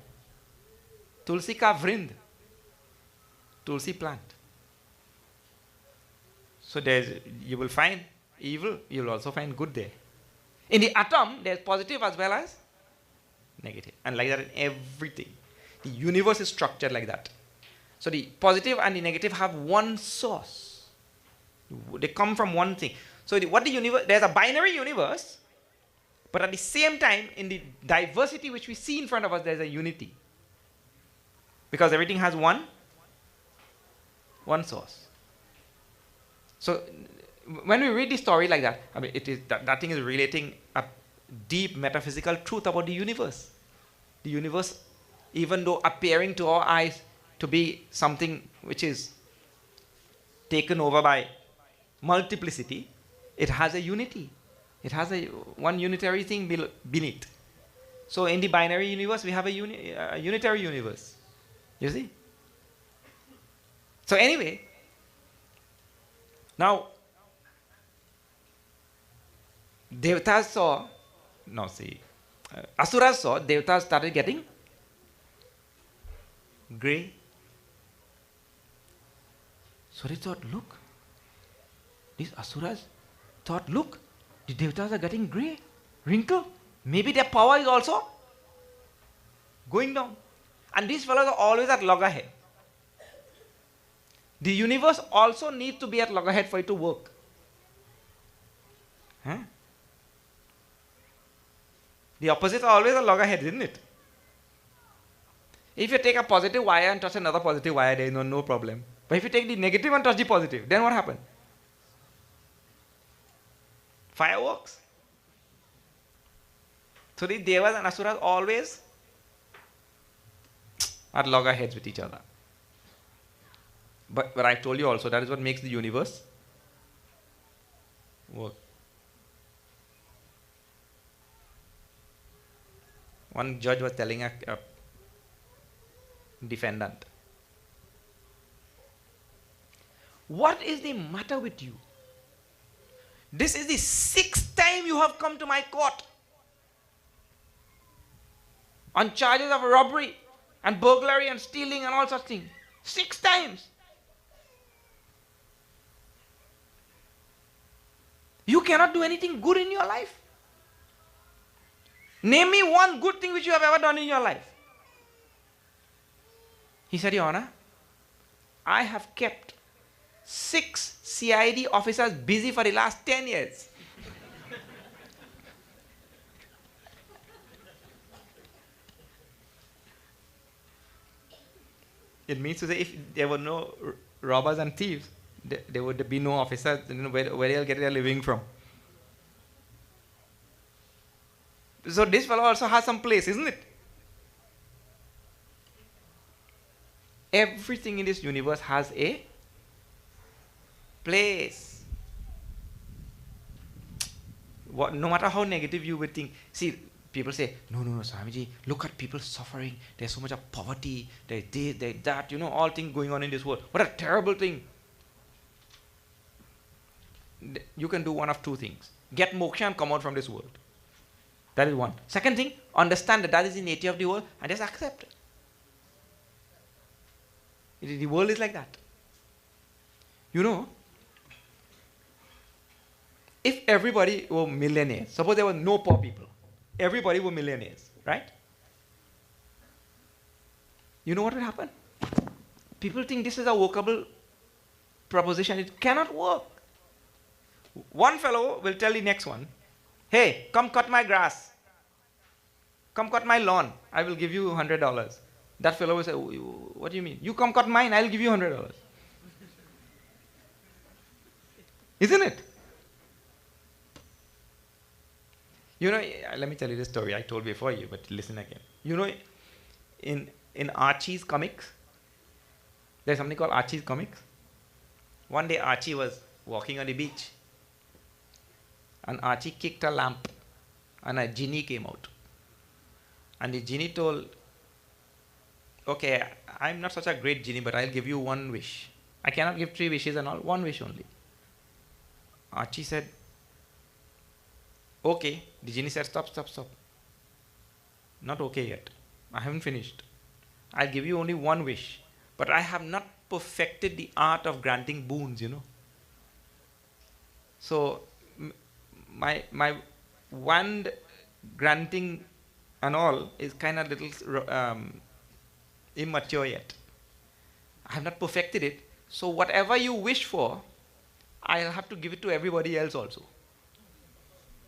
Tulsi ka vrind, Tulsi plant. So you will find evil, you will also find good there. In the atom, there's positive as well as negative. And like that in everything. The universe is structured like that. So the positive and the negative have one source. They come from one thing. So there's a binary universe, but at the same time, in the diversity which we see in front of us, there's a unity. Because everything has one source. So when we read the story like that, I mean, it is that thing is relating a deep metaphysical truth about the universe. The universe, even though appearing to our eyes to be something which is taken over by multiplicity, it has a unity. It has one unitary thing beneath. So in the binary universe, we have a unitary universe. You see? So anyway, now Devatas saw, Asuras saw, Devatas started getting grey. So they thought, look, these Asuras thought, look, the Devatas are getting grey, wrinkled. Maybe their power is also going down. And these fellows are always at loggerhead. The universe also needs to be at loggerhead for it to work. Huh? The opposites are always at loggerhead, isn't it? If you take a positive wire and touch another positive wire, there is no problem. But if you take the negative and touch the positive, then what happens? Fireworks. So the Devas and Asuras always at loggerheads with each other. But I told you also, that is what makes the universe work. One judge was telling a defendant, what is the matter with you? This is the 6th time you have come to my court on charges of robbery and burglary and stealing and all such things. 6 times. You cannot do anything good in your life. Name me one good thing which you have ever done in your life. He said, Your Honor, I have kept 6 CID officers busy for the last 10 years. It means to say, if there were no robbers and thieves, there would be no officers. Where they'll get their living from. So this fellow also has some place, isn't it? Everything in this universe has a place. no matter how negative you would think, see, people say, no, no, no, Swamiji, look at people suffering. There's so much of poverty. There's this, there's that, all things going on in this world. What a terrible thing. You can do one of two things. Get moksha and come out from this world. That is one. Second thing, understand that that is the nature of the world and just accept it. The world is like that. If everybody were millionaires, suppose there were no poor people, everybody were millionaires, right? You know what will happen? People think this is a workable proposition. It cannot work. One fellow will tell the next one, hey, come cut my grass. Come cut my lawn. I will give you $100. That fellow will say, what do you mean? You come cut mine, I'll give you $100. Isn't it? Let me tell you this story I told before you, but listen again. In Archie's comics, there's something called Archie's comics. One day Archie was walking on the beach, and Archie kicked a lamp, and a genie came out. And the genie told, okay, I'm not such a great genie, but I'll give you one wish. I cannot give 3 wishes and all, 1 wish only. Archie said, okay. The genie said, stop. Not okay yet. I haven't finished. I'll give you only 1 wish, but I have not perfected the art of granting boons, So, my wand granting and all is kind of little immature yet. I have not perfected it. So whatever you wish for, I'll have to give it to everybody else also.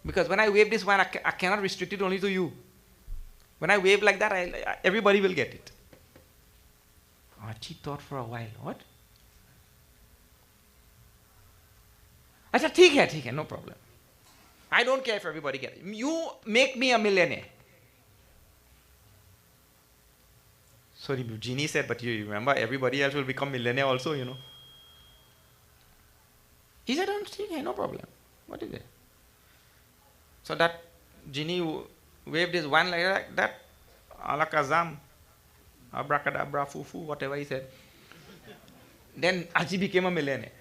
Because when I wave this wand, I cannot restrict it only to you. When I wave like that, everybody will get it. Archie thought for a while, what? I said, ठीक है, no problem. I don't care if everybody gets it. You make me a millionaire. So the genie said, but you remember, everybody else will become millionaire also, He said, no problem. What is it? So that genie waved his wand like that, alakazam, abracadabra, fufu, whatever he said. Then Archie became a millionaire.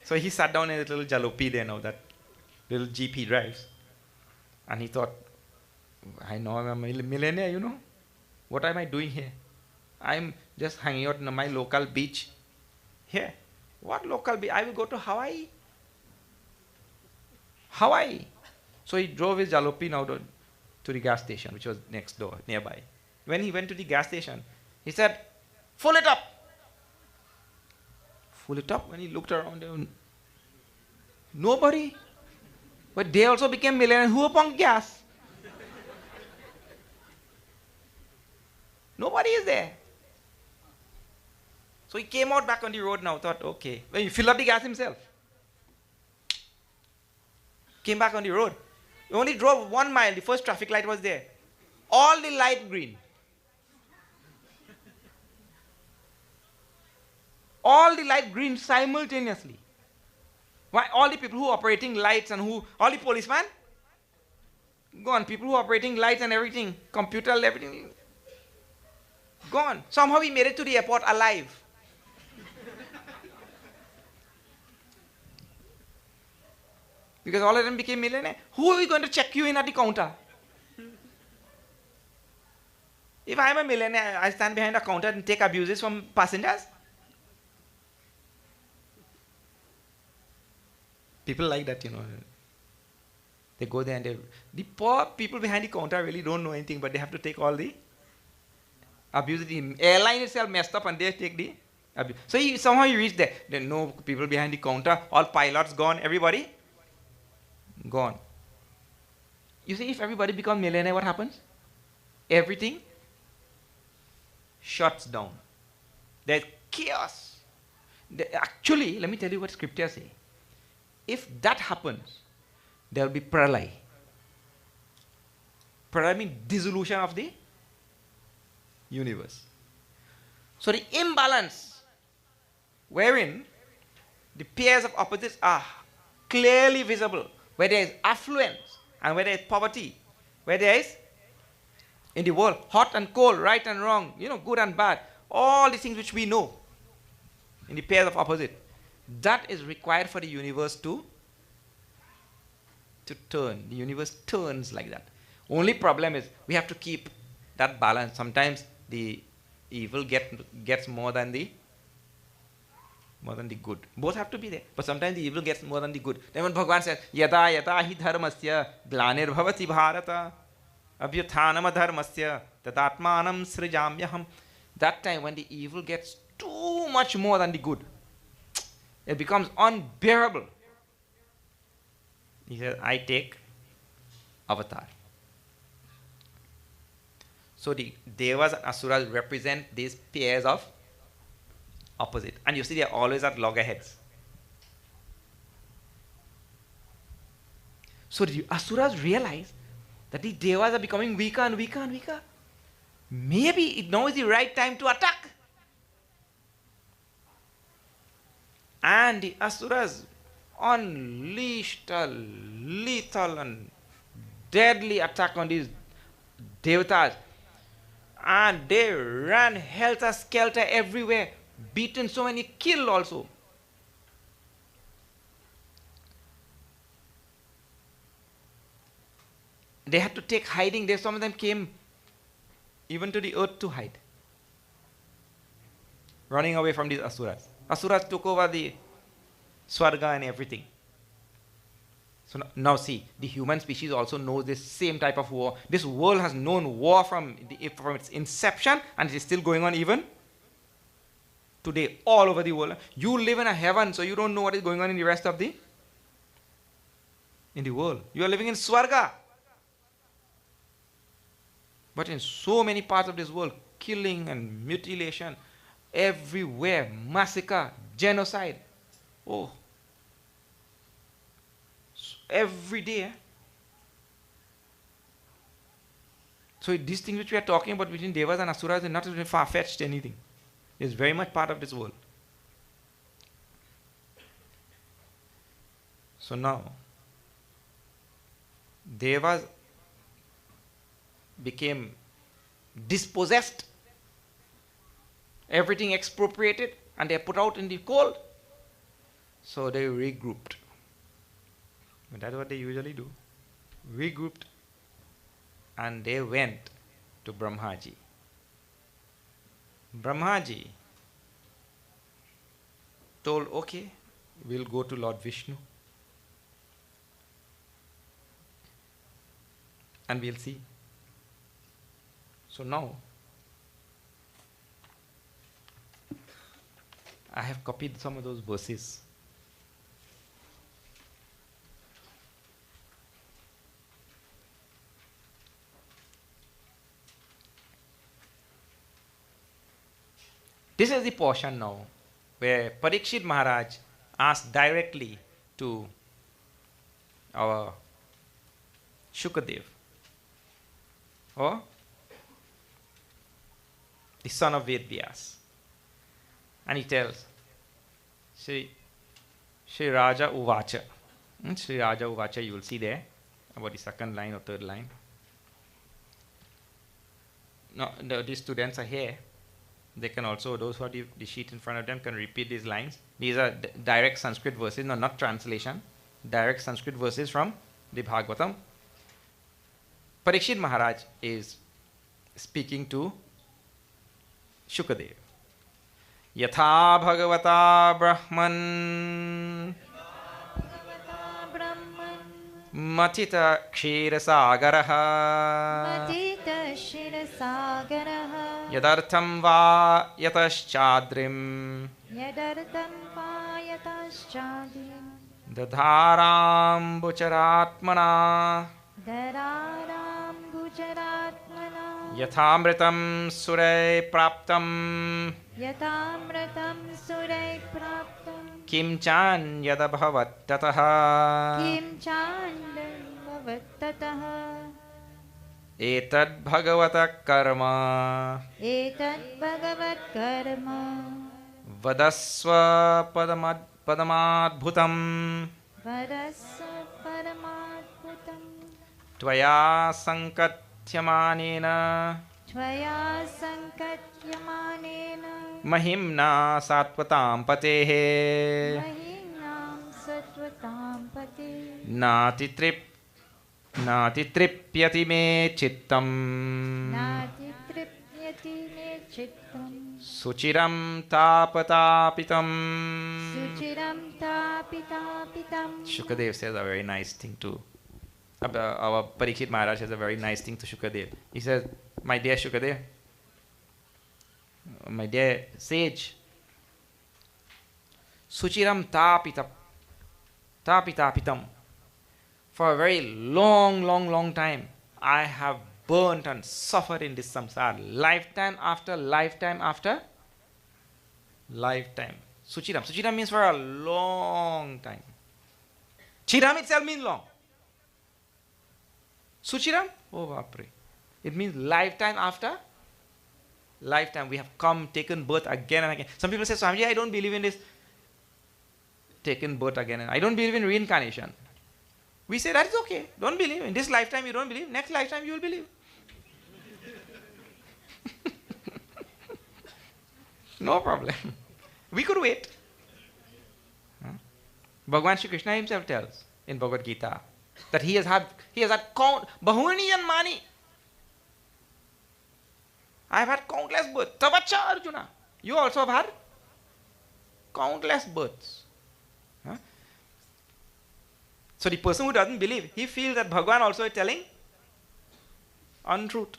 So he sat down in a little jalopy there now, that little jeep he drives. And he thought, I know I'm a millionaire, What am I doing here? I'm just hanging out in my local beach. Here. What local beach? I will go to Hawaii. Hawaii. So he drove his jalopy now to the gas station, which was next door, nearby. When he went to the gas station, he said, fill it up. Fill it up. When he looked around, there was nobody. But they also became millionaires. Who pumped gas? Nobody is there. So he came out back on the road now, thought, okay. When he filled up the gas himself. Came back on the road. He only drove 1 mile. The first traffic light was there. All the light green. All the light green simultaneously. Why? All the people who are operating lights and all the policemen, gone. People who are operating lights and everything, computer, everything, gone. Somehow he made it to the airport alive. Because all of them became millionaires. Who are we going to check you in at the counter? If I am a millionaire, I stand behind a counter and take abuses from passengers. People like that, They go there and the poor people behind the counter really don't know anything, but they have to take all the abuse. The airline itself messed up and they take the abuse. So somehow you reach there. There are no people behind the counter, all pilots gone, everybody gone. You see, if everybody becomes millionaire, what happens? Everything shuts down. There's chaos. Actually, let me tell you what scriptures say. If that happens, there will be pralay. Pralay means dissolution of the universe. So the imbalance wherein the pairs of opposites are clearly visible, where there is affluence and where there is poverty, where there is in the world hot and cold, right and wrong, good and bad, all the things which we know in the pairs of opposite. That is required for the universe to turn. The universe turns like that. Only problem is we have to keep that balance. Sometimes the evil gets more than the good. Both have to be there. But sometimes the evil gets more than the good. Then when Bhagavan says, Yada yata hi dharmasya glanir bharata abhyuthanam dharmasya tadatmanam srijamyaham. That time when the evil gets too much more than the good, it becomes unbearable. He says, I take avatar. So the Devas and Asuras represent these pairs of opposite. And you see they are always at loggerheads. So the Asuras realize that the Devas are becoming weaker and weaker and weaker. Maybe now is the right time to attack. And the Asuras unleashed a lethal and deadly attack on these Devatas. And they ran helter-skelter everywhere, beaten so many, killed also. They had to take hiding. Some of them came even to the earth to hide, running away from these Asuras. Asuras took over the Swarga and everything. So now see, the human species also knows this same type of war. This world has known war from its inception, and it is still going on even today all over the world. You live in a heaven, so you don't know what is going on in the rest of the world. You are living in Swarga. But in so many parts of this world, killing and mutilation, everywhere, massacre, genocide. Oh, every day. So these things which we are talking about between Devas and Asuras is not far-fetched anything. It's very much part of this world. So now, Devas became dispossessed, everything expropriated, and they are put out in the cold. So they regrouped. But that's what they usually do. Regrouped, and they went to Brahmaji. Brahmaji told, okay, we'll go to Lord Vishnu and we'll see. So now, I have copied some of those verses. This is the portion now where Pariksit Maharaj asked directly to our Shukadev, or the son of Ved Vyas. And he tells, Shri Raja Uvacha. Shri Raja Uvacha you will see there, about the second line or third line. Now, these students are here. They can also, those who have the sheet in front of them can repeat these lines. These are direct Sanskrit verses, no, not translation. Direct Sanskrit verses from the Bhagavatam. Pariksit Maharaj is speaking to Shukadev. Yatha Bhagavata Brahman Matita Kshira Sagaraha Yadartham Va Yataschadrim Dadharam Bucharatmana Yathamritam Suray Praptam Kim Chan Yadabhavat Tataha Etad Bhagavata Karma Vadasva Padamadbhutam Vadasva Paramadbhutam Tvaya Sankatyamanena Tvaya Sankatyamanena Mahimna Satvatam Patehe Mahimnam Sattvatam Pate Nati Tripyati Me Chittam Nati Tripyati Me Chittam Suchiram Tapatapitam. Suchiram Tapitapitam. Shukadev says a very nice thing too. Our Pariksit Maharaj says a very nice thing to Shukadev. He says, my dear Shukadev, my dear sage, Suchiram Tapitapitam. For a very long time, I have burnt and suffered in this samsara, lifetime after lifetime after lifetime. Suchiram. Suchiram means for a long time. Chiram itself means long. Suchiram? Oh, Vapre. It means lifetime after lifetime. We have come, taken birth again and again. Some people say, Swamiji, I don't believe in this. Taken birth again. I don't believe in reincarnation. We say that is okay. Don't believe. In this lifetime you don't believe. Next lifetime you will believe. No problem. We could wait. Bhagavan Shri Krishna himself tells in Bhagavad Gita that he has had count Bahuni and Mani. I have had countless births. Tavacha Arjuna. You also have had countless births. So the person who doesn't believe, he feels that Bhagavan also is telling untruth.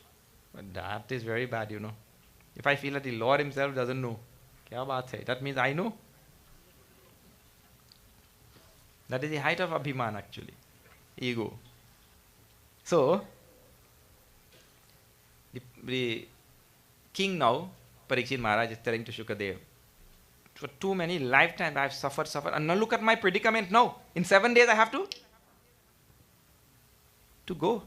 But that is very bad, you know. If I feel that the Lord himself doesn't know, kya baat hai? That means I know. That is the height of Abhiman actually. Ego. So, the king now, Pariksit Maharaj is telling to Shukadev, for too many lifetimes I have suffered, and now look at my predicament now. In 7 days I have to go.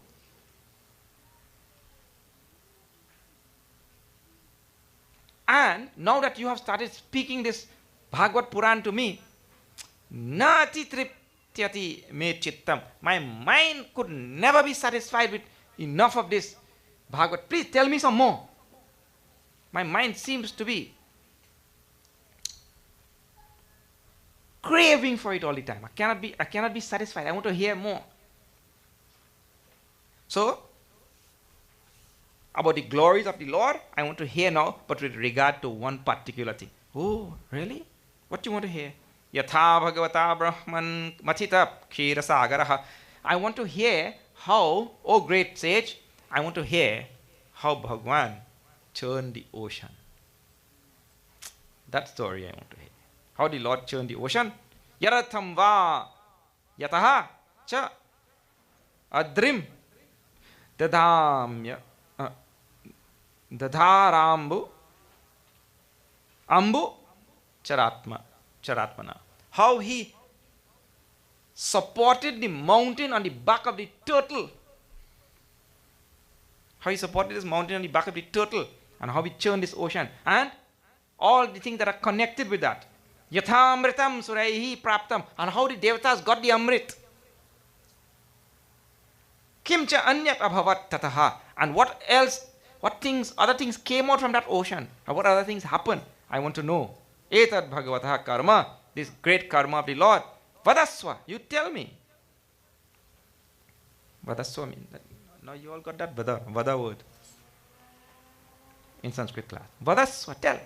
And now that you have started speaking this Bhagavad Puran to me, Nati Triptyati Me Chittam. My mind could never be satisfied with enough of this Bhagavad. Please tell me some more. My mind seems to be craving for it all the time. I cannot be satisfied. I want to hear more. So, about the glories of the Lord, I want to hear now, but with regard to one particular thing. Oh, really? What do you want to hear? Yatha Bhagavata Brahman Machita Kshira Sagaraha. I want to hear how, oh great sage, I want to hear how Bhagwan churned the ocean. That story I want to hear. How the Lord churned the ocean. Yaratham va yataha cha adrim dadhamya dadharambu ambu charatmana. How he supported the mountain on the back of the turtle. How he supported this mountain on the back of the turtle, and how he churned this ocean, and all the things that are connected with that. Yathamritam suraihi praptam, and how the devatas got the amrit. Kimcha anyat abhavat tataha, and what else, other things came out from that ocean, and what other things happened. I want to know. Etad bhagavataha karma, this great karma of the Lord. Vadaswa, you tell me. Vadaswa means that. Now you all got that vada word in Sanskrit class. Vadaswa, tell.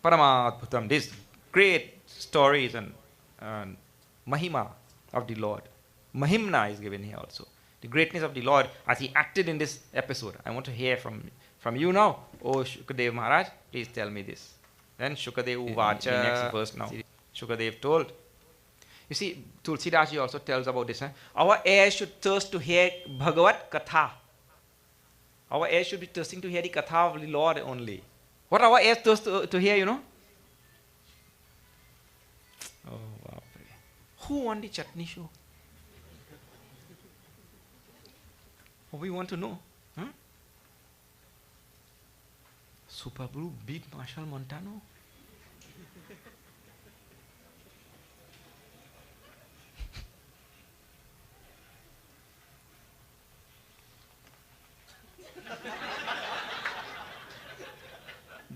Paramadbhutam, these great stories and mahima of the Lord. Mahimna is given here also. The greatness of the Lord as he acted in this episode. I want to hear from you now. Oh Shukadev Maharaj, please tell me this. Then Shukadev Uvacha, the next verse now. Shukadev told. You see, Tulsidas ji also tells about this. Our heirs should thirst to hear Bhagavat Katha. Our heirs should be thirsting to hear the Katha of the Lord only. What our heirs thirst to hear, you know? Oh, wow. Who won the chutney show? Oh, we want to know. Huh? Super Blue beat Marshall Montano?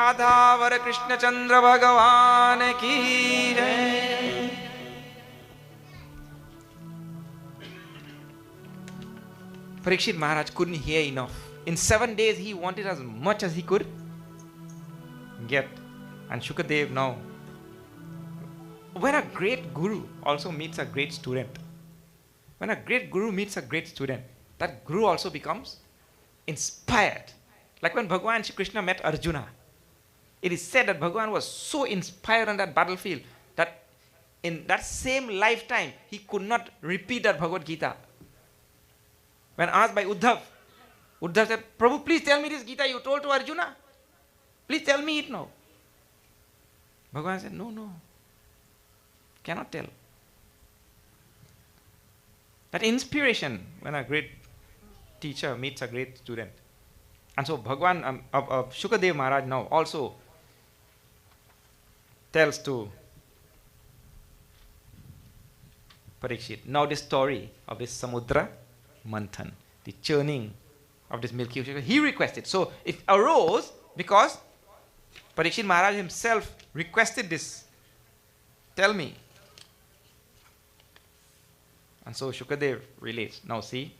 राधावर Krishna चंद्र भगवान की जय. Pariksit Maharaj couldn't hear enough. In 7 days he wanted as much as he could get. And Shukadev now, when a great guru also meets a great student, when a great guru meets a great student, that guru also becomes inspired. Like when Bhagwan Shri Krishna met Arjuna, it is said that Bhagwan was so inspired on that battlefield that in that same lifetime he could not repeat that Bhagavad Gita. When asked by Uddhav, Uddhav said, Prabhu, please tell me this Gita you told to Arjuna. Please tell me it now. Bhagwan said, no, cannot tell. That inspiration when a great teacher meets a great student. And so Bhagwan, Shukadev Maharaj now also tells to Pariksit, now this story of this Samudra Manthan, the churning of this milky ocean, he requested. So it arose because Pariksit Maharaj himself requested this. Tell me. And so Shukadev relates. Now see.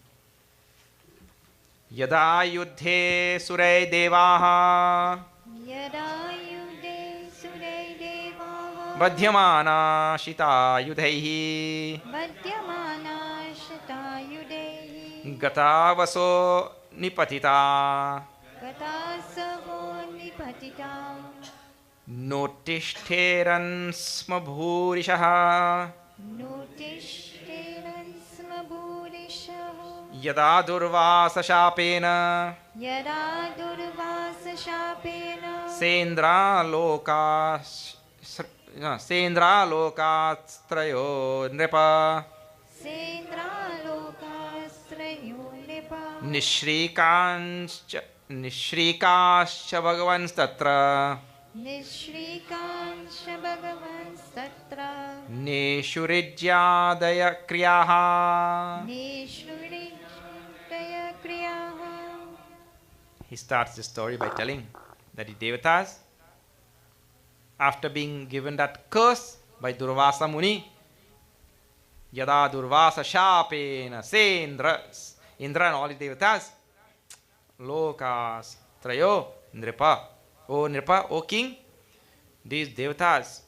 Yada yuddhe suray devaha Yada yude suray devaha Vadhyamana shita yudhaihi Vadyamana shita yudehi Gatavaso nipatita Gatasavo nipatita Notishtheran sma bhurishaha Notishtheran smabhurishaha Yada durvasa shapena Yada durvasa shapena Sendra lokastrayo nripa Sendra lokastrayo nipa Nishrikascha bhagavanstatra Nishrikansha Bhagavan Satra Neshurijyadaya kriyaha. Nishuridaya Kriyaha. He starts the story by telling that the Devatas, after being given that curse by Durvasa Muni, Yada Durvasa Shapena Sendra, Indra and all the Devatas, Lokas Trayo Nripa, O Nripa, O King, these Devatas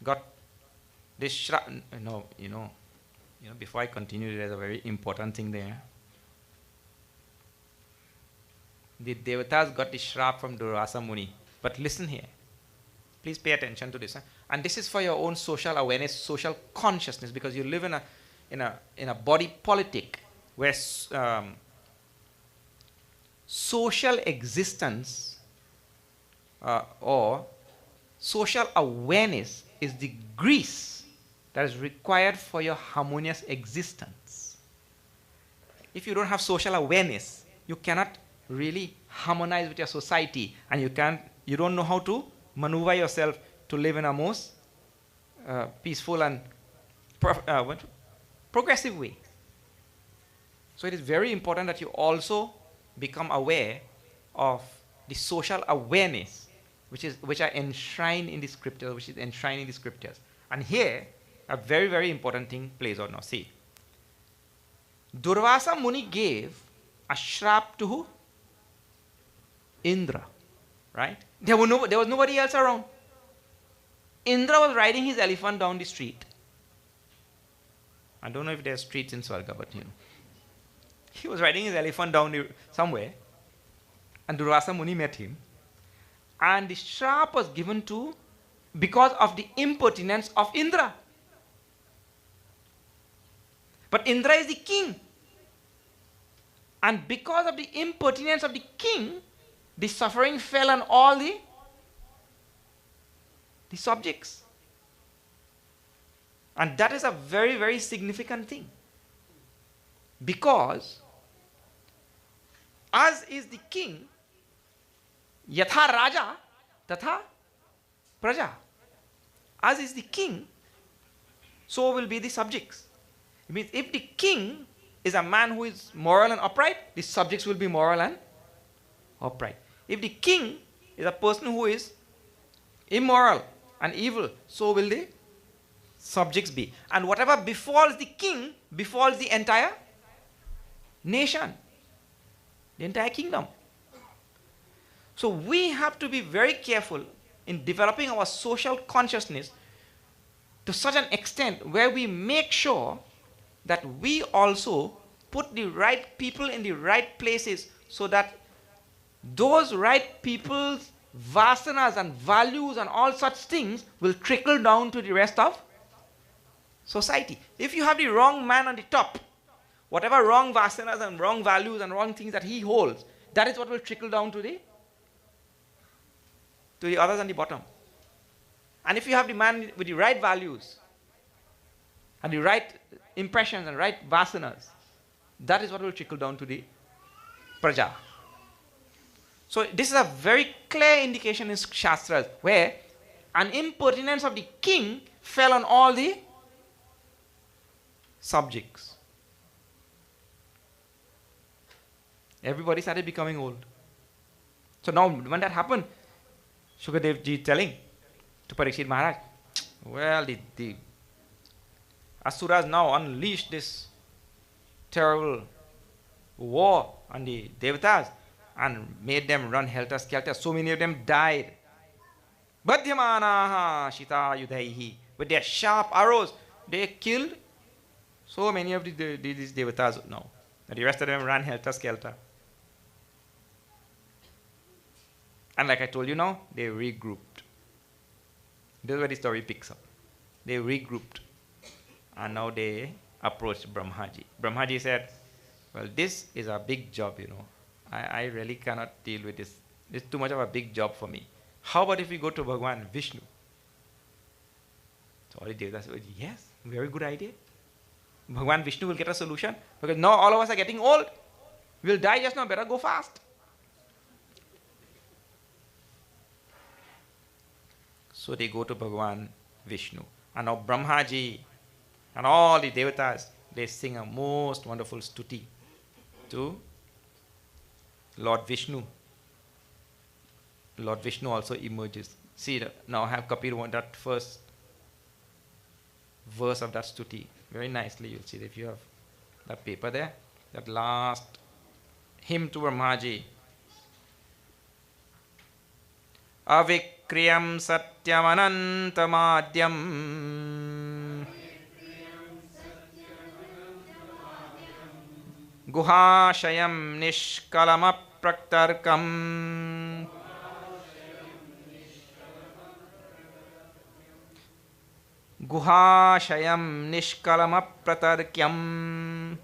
got this shrap. No, before I continue, there's a very important thing there. The Devatas got the shrap from Durvasa Muni. But listen here. Please pay attention to this. And this is for your own social awareness, social consciousness, because you live in a body politic where social existence or social awareness is the grease that is required for your harmonious existence. If you don't have social awareness, you cannot really harmonize with your society, and you don't know how to maneuver yourself to live in a most peaceful and progressive way. So it is very important that you also become aware of the social awareness which are enshrined in the scriptures, which is enshrined in the scriptures. And here, a very, very important thing plays out now. See, Durvasa Muni gave a shrap to who? Indra, right? There was nobody else around. Indra was riding his elephant down the street. I don't know if there are streets in Swarga, but he was riding his elephant down somewhere, and Durvasa Muni met him. And the shrap was given because of the impertinence of Indra. But Indra is the king. And because of the impertinence of the king, the suffering fell on all the subjects. And that is a very, very significant thing. Because as is the king, Yatha Raja, Tatha Praja. As is the king, so will be the subjects. It means if the king is a man who is moral and upright, the subjects will be moral and upright. If the king is a person who is immoral and evil, so will the subjects be. And whatever befalls the king befalls the entire nation, the entire kingdom. So we have to be very careful in developing our social consciousness to such an extent where we make sure that we also put the right people in the right places, so that those right people's vasanas and values and all such things will trickle down to the rest of society. If you have the wrong man on the top, whatever wrong vasanas and wrong values and wrong things that he holds, that is what will trickle down to the others on the bottom. And if you have the man with the right values and the right impressions and right vasanas, that is what will trickle down to the praja. So this is a very clear indication in Shastras, where an impertinence of the king fell on all the subjects. Everybody started becoming old. So now when that happened, Shukadev ji telling to Pariksit Maharaj, well, the Asuras now unleashed this terrible war on the Devatas and made them run helter-skelter. So many of them died. Badhyamanaha shita yudhaihi. With their sharp arrows, they killed so many of these Devatas now. And the rest of them ran helter-skelter. And like I told you now, they regrouped. This is where the story picks up. They regrouped. And now they approached Brahmaji. Brahmaji said, well, this is a big job, you know. I really cannot deal with this. It's too much of a big job for me. How about if we go to Bhagwan Vishnu? So all the Devatas said, yes, very good idea. Bhagwan Vishnu will get a solution, because now all of us are getting old. We'll die just now, better go fast. So they go to Bhagwan Vishnu. And now Brahmaji and all the Devatas, they sing a most wonderful stuti to Lord Vishnu. Lord Vishnu also emerges. See, now I have copied that first verse of that stuti. Very nicely, you'll see if you have that paper there. That last hymn to Brahmaji. Avikriyam satyam anantamadyam guhashayam nishkalamapraktarkam guhashayam nishkalamapraktarkyam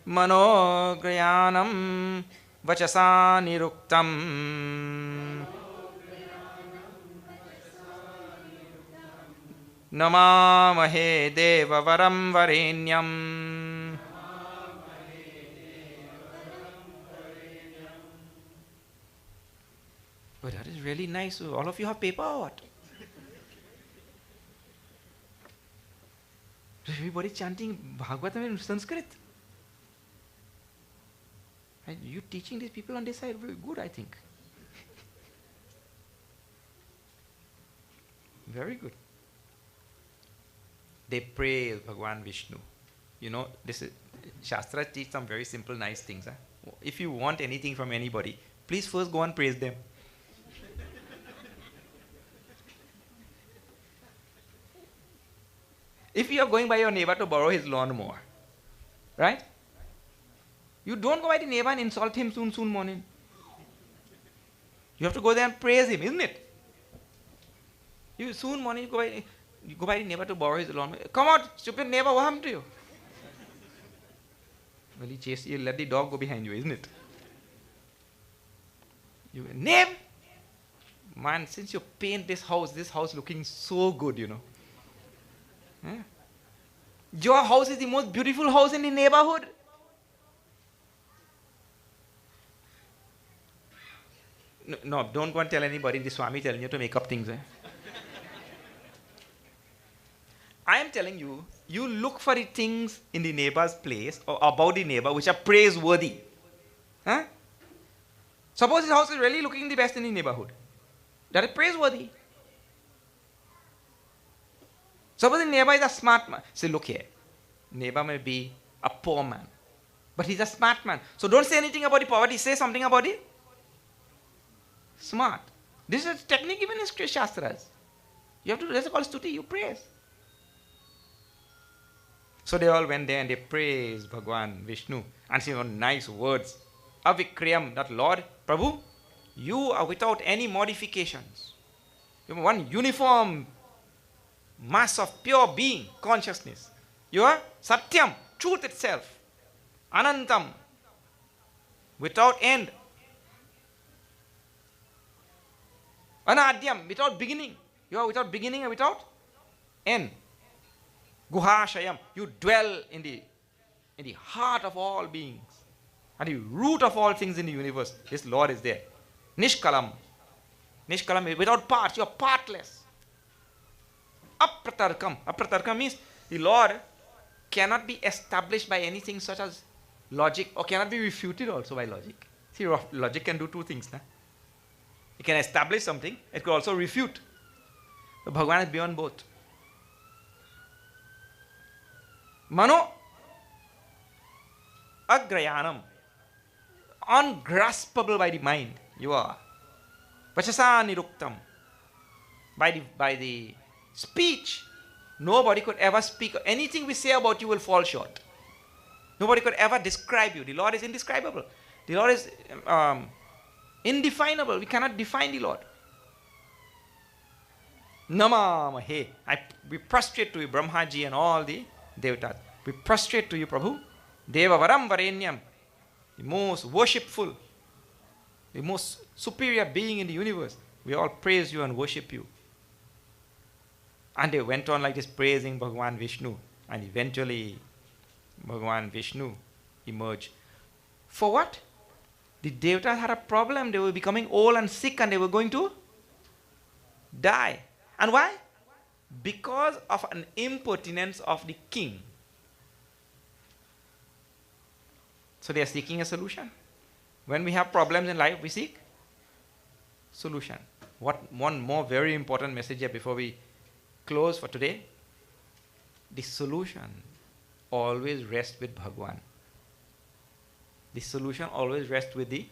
manograyanam vachasa niruktam namamahe devavaram varenyam. But that is really nice. All of you have paper or what? Everybody chanting Bhagavatam in Sanskrit. And you teaching these people on this side, very good, I think. Very good. They praise Bhagwan Vishnu. You know, this is, Shastra teach some very simple, nice things. Huh? If you want anything from anybody, please first go and praise them. If you are going by your neighbor to borrow his lawnmower, right? You don't go by the neighbor and insult him soon morning. You have to go there and praise him, isn't it? You soon morning you go by the neighbor to borrow his lawnmower. Come out, stupid neighbor, what happened to you? Well, he chased you, let the dog go behind you, isn't it? You name, man, since you paint this house looking so good, you know. Yeah. Your house is the most beautiful house in the neighborhood. No, don't go and tell anybody. The Swami telling you to make up things. I am telling you, you look for the things in the neighbor's place or about the neighbor which are praiseworthy. Huh? Suppose his house is really looking the best in the neighborhood. That is praiseworthy. Suppose the neighbor is a smart man. Say, look here. Neighbor may be a poor man, but he's a smart man. So don't say anything about the poverty. Say something about the smart. This is a technique even in Shastras. You have to do, that's called stuti, you praise. So they all went there and they praised Bhagwan Vishnu and said nice words. Avikriyam, that Lord, Prabhu, you are without any modifications. You are one uniform mass of pure being, consciousness. You are Satyam, truth itself. Anantam, without end. Anadyam, without beginning. You are without beginning and without end. Guhashayam, you dwell in the heart of all beings. At the root of all things in the universe. This Lord is there. Nishkalam. Nishkalam is without parts. You are partless. Apratarkam. Apratarkam means the Lord cannot be established by anything such as logic, or cannot be refuted also by logic. See, logic can do two things. Nah? It can establish something. It could also refute. But Bhagavan is beyond both. Mano agrayanam. Ungraspable by the mind. You are. Vachasa niruktam. By the speech, nobody could ever speak. Anything we say about you will fall short. Nobody could ever describe you. The Lord is indescribable. The Lord is indefinable. We cannot define the Lord. Namamahe. We prostrate to you, Brahmaji and all the Devatas. We prostrate to you, Prabhu. Deva Varam Varenyam. The most worshipful, the most superior being in the universe. We all praise you and worship you. And they went on like this, praising Bhagavan Vishnu. And eventually, Bhagavan Vishnu emerged. For what? The Devatas had a problem. They were becoming old and sick and they were going to die. And why? Because of an impertinence of the king. So they are seeking a solution. When we have problems in life, we seek solution. One more very important message here before we close for today. The solution always rests with Bhagwan. The solution always rests with the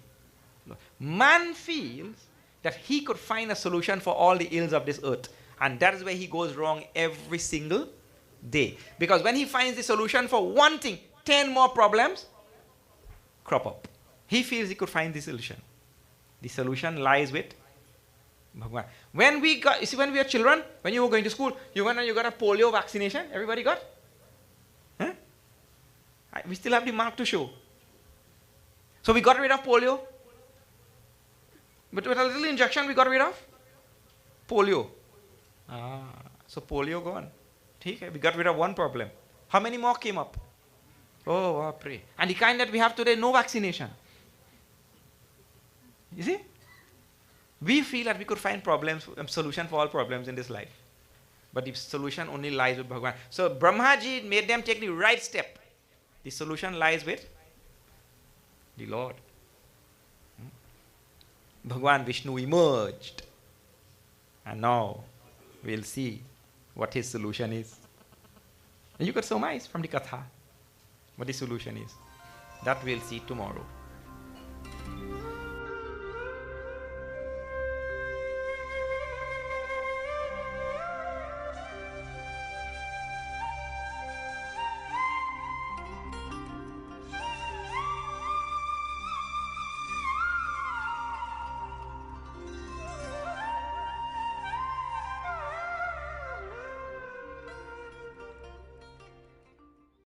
Lord. Man feels that he could find a solution for all the ills of this earth. And that is where he goes wrong every single day. Because when he finds the solution for one thing, 10 more problems crop up. He feels he could find the solution. The solution lies with Bhagwan. When we are children, when you were going to school, you went and you got a polio vaccination. Everybody got? Huh? We still have the mark to show. So we got rid of polio. But with a little injection, we got rid of polio. So polio gone. We got rid of one problem. How many more came up? Oh, I pray. And the kind that we have today, no vaccination. You see? We feel that we could find solution for all problems in this life. But the solution only lies with Bhagavan. So Brahmaji made them take the right step. The solution lies with the Lord. Bhagavan Vishnu emerged. And now we'll see what his solution is. And you could surmise from the Katha what the solution is. That we'll see tomorrow.